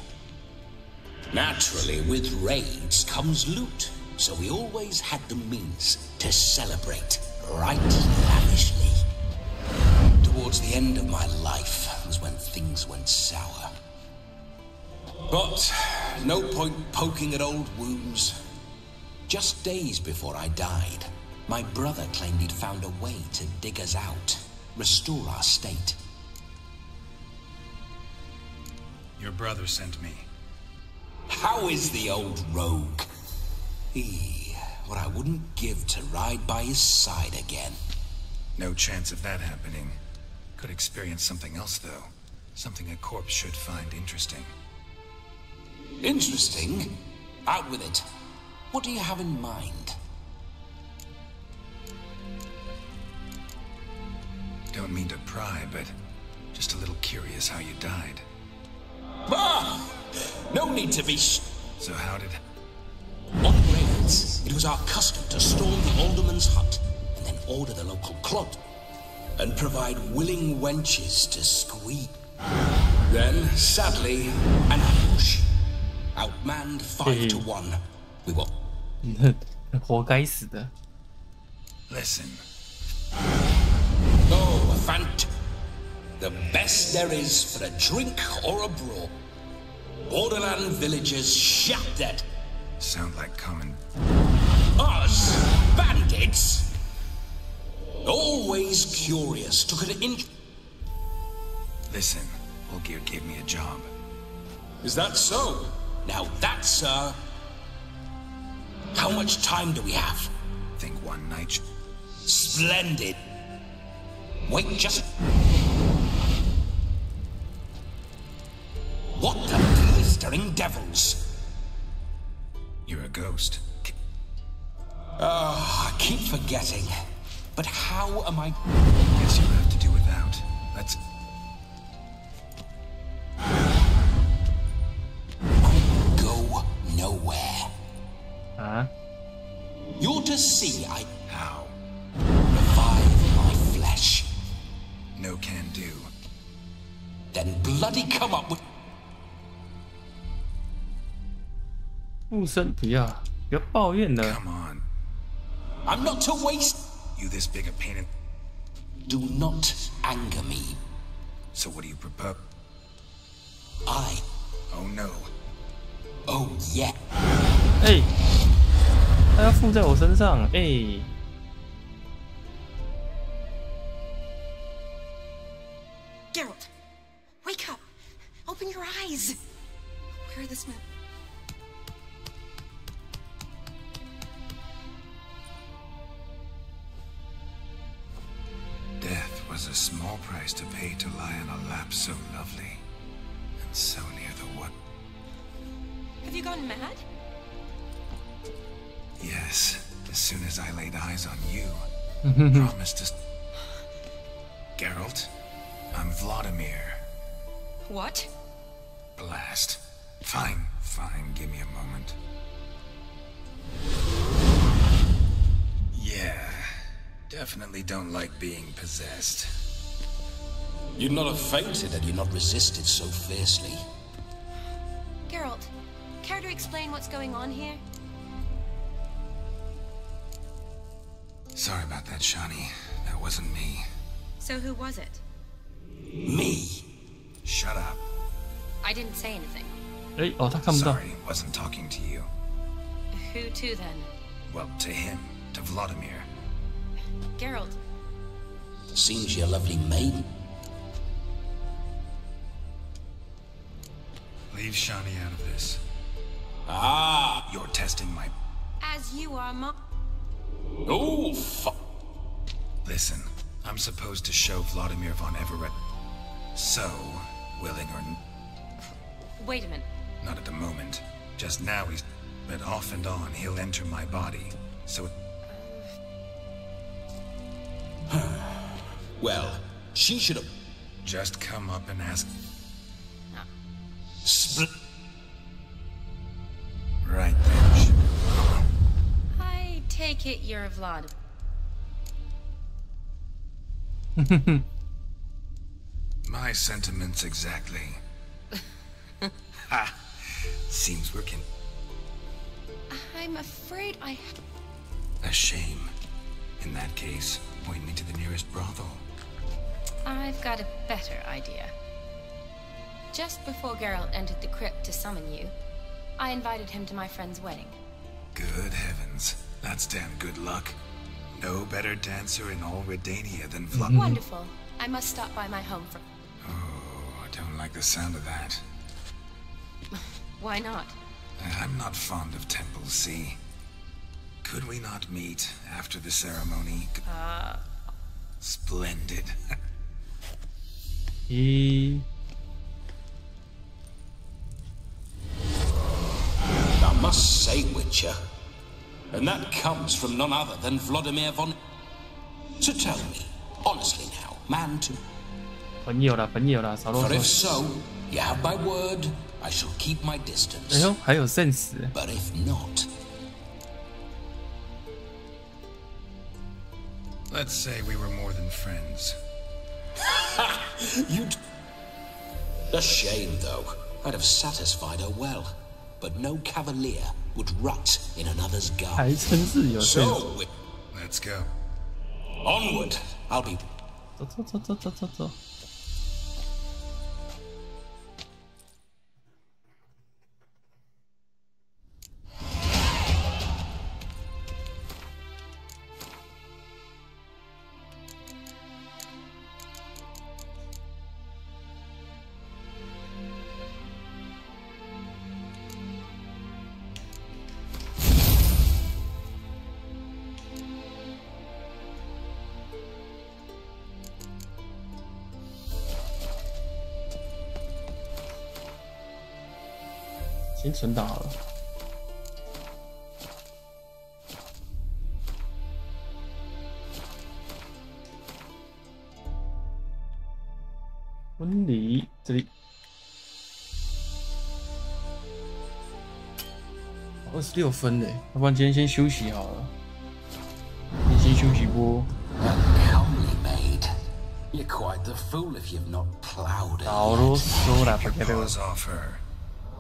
[SPEAKER 7] Naturally, with raids comes loot, so we always had the means to celebrate right lavishly. Towards the end of my life was when things went sour. But no point poking at old wounds. Just days before I died, my brother claimed he'd found a way to dig us out, restore our state.
[SPEAKER 13] Your brother sent me.
[SPEAKER 7] How is the old rogue? What I wouldn't give to ride by his side again.
[SPEAKER 13] No chance of that happening. Could experience something else, though. Something a corpse should find interesting.
[SPEAKER 7] Interesting? Out with it.
[SPEAKER 14] What do you have in mind?
[SPEAKER 13] Don't mean to pry, but just a little curious how you died.
[SPEAKER 14] Ah! No need to be
[SPEAKER 13] So how did...
[SPEAKER 14] On raids, it was our custom to storm the alderman's hut and then order the local club and provide willing wenches to squeeze. Then, sadly, an ambush. Outmanned 5 to 1. We were...
[SPEAKER 1] 活该死的。
[SPEAKER 13] Listen.
[SPEAKER 14] Oh, a fant. The best there is for a drink or a brawl. Borderland villagers shot dead.
[SPEAKER 13] Sound like common...
[SPEAKER 14] Us? Bandits? Always curious. Took an inch.
[SPEAKER 13] Listen, Olgierd gave me a job.
[SPEAKER 14] Is that so? Now that, sir. How much time do we have?
[SPEAKER 13] Think one night.
[SPEAKER 14] Splendid. Wait, just... What the blistering devils?
[SPEAKER 13] You're a ghost.
[SPEAKER 14] I keep forgetting. But how am I...
[SPEAKER 13] Guess you'll have to do without. Let's...
[SPEAKER 14] Go nowhere.
[SPEAKER 1] Huh?
[SPEAKER 14] You're to see
[SPEAKER 13] How?
[SPEAKER 14] Revive my flesh.
[SPEAKER 13] No can do.
[SPEAKER 14] Then bloody come up with...
[SPEAKER 1] 附身不要抱怨了。
[SPEAKER 13] Come on.
[SPEAKER 14] I'm not to waste...
[SPEAKER 13] You this big a pain in...
[SPEAKER 14] Do not anger me.
[SPEAKER 13] So what do you propose?
[SPEAKER 14] Oh
[SPEAKER 13] no.
[SPEAKER 14] Oh yeah.
[SPEAKER 1] 哎，他要附在我身上，哎。
[SPEAKER 8] Geralt, wake up! Open your eyes! Where are the smoke?
[SPEAKER 13] Death was a small price to pay to lie on a lap so lovely. And so near the what?
[SPEAKER 22] Have you gone mad?
[SPEAKER 13] Yes, as soon as I laid eyes on you, promised to... Geralt, I'm Vladimir.
[SPEAKER 22] What?
[SPEAKER 13] Blast. Fine, give me a moment. Yeah, definitely don't like being possessed.
[SPEAKER 14] You'd not have fainted had you not resisted so fiercely.
[SPEAKER 22] Geralt, care to explain what's going on here?
[SPEAKER 13] Sorry about that, Shani. That wasn't me.
[SPEAKER 22] So who was it?
[SPEAKER 14] Me.
[SPEAKER 13] Shut up.
[SPEAKER 22] I didn't say anything.
[SPEAKER 1] 哎，哦，他看不到。
[SPEAKER 13] Sorry, wasn't talking to you.
[SPEAKER 22] Who to then?
[SPEAKER 13] Well, to him, to Vladimir.
[SPEAKER 22] Geralt.
[SPEAKER 14] Seems you're a lovely maiden.
[SPEAKER 13] Leave Shani out of this.
[SPEAKER 14] Ah!
[SPEAKER 13] You're testing my...
[SPEAKER 22] As you are, Mom.
[SPEAKER 14] Oh, fuck.
[SPEAKER 13] Listen, I'm supposed to show Vladimir von Everett. So, willing or...
[SPEAKER 22] Wait a minute.
[SPEAKER 13] Not at the moment. Just now he's... But off and on, he'll enter my body. So...
[SPEAKER 14] Well, she should have...
[SPEAKER 13] Just come up and ask...
[SPEAKER 14] Split.
[SPEAKER 13] Right then.
[SPEAKER 22] I take it you're Vlad.
[SPEAKER 13] My sentiments exactly. Ha! Seems we're
[SPEAKER 22] I'm afraid I...
[SPEAKER 13] A shame. In that case, point me to the nearest brothel.
[SPEAKER 22] I've got a better idea. Just before Geralt entered the crypt to summon you, I invited him to my friend's wedding.
[SPEAKER 13] Good heavens. That's damn good luck. No better dancer in all Redania than Vlad.
[SPEAKER 22] Wonderful. I must stop by my home for...
[SPEAKER 13] Oh, I don't like the sound of that.
[SPEAKER 22] Why not?
[SPEAKER 13] I'm not fond of temples, see? Could we not meet after the ceremony? Splendid.
[SPEAKER 14] I must say, Witcher, And that comes from none other than Vladimir von... So tell me, honestly now, man to...
[SPEAKER 1] 朋友啦，朋友啦，少啰
[SPEAKER 14] For if
[SPEAKER 1] 嗦。
[SPEAKER 14] so, you have my word, I shall keep my distance.
[SPEAKER 1] 哎呦，还有 sense。
[SPEAKER 14] But if not...
[SPEAKER 13] Let's say we were more than friends.
[SPEAKER 14] You'd... A shame, though. I'd have satisfied her well. But no cavalier would rut in another's
[SPEAKER 1] 还
[SPEAKER 14] garden.
[SPEAKER 1] 真是有
[SPEAKER 14] So,
[SPEAKER 1] sense。
[SPEAKER 13] Let's go.
[SPEAKER 14] Onward, I'll be...
[SPEAKER 1] 走走走走走走走。先存档好了。婚礼这里26分嘞，要不然今天先休息好了。你先休息波。
[SPEAKER 14] Comely maid. You're quite the fool if you've not plowed her.
[SPEAKER 1] 少啰嗦啦，不要
[SPEAKER 13] Paws off her.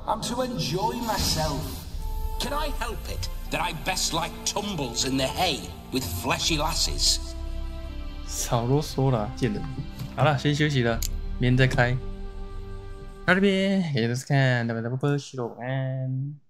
[SPEAKER 14] I'm to enjoy myself. Can I help it that I best like tumbles in the hay with fleshy lasses?
[SPEAKER 1] 少啰嗦啦，贱人。好了，先休息了，明天再开。到这边，谢谢大家看，大家拜拜，晚安。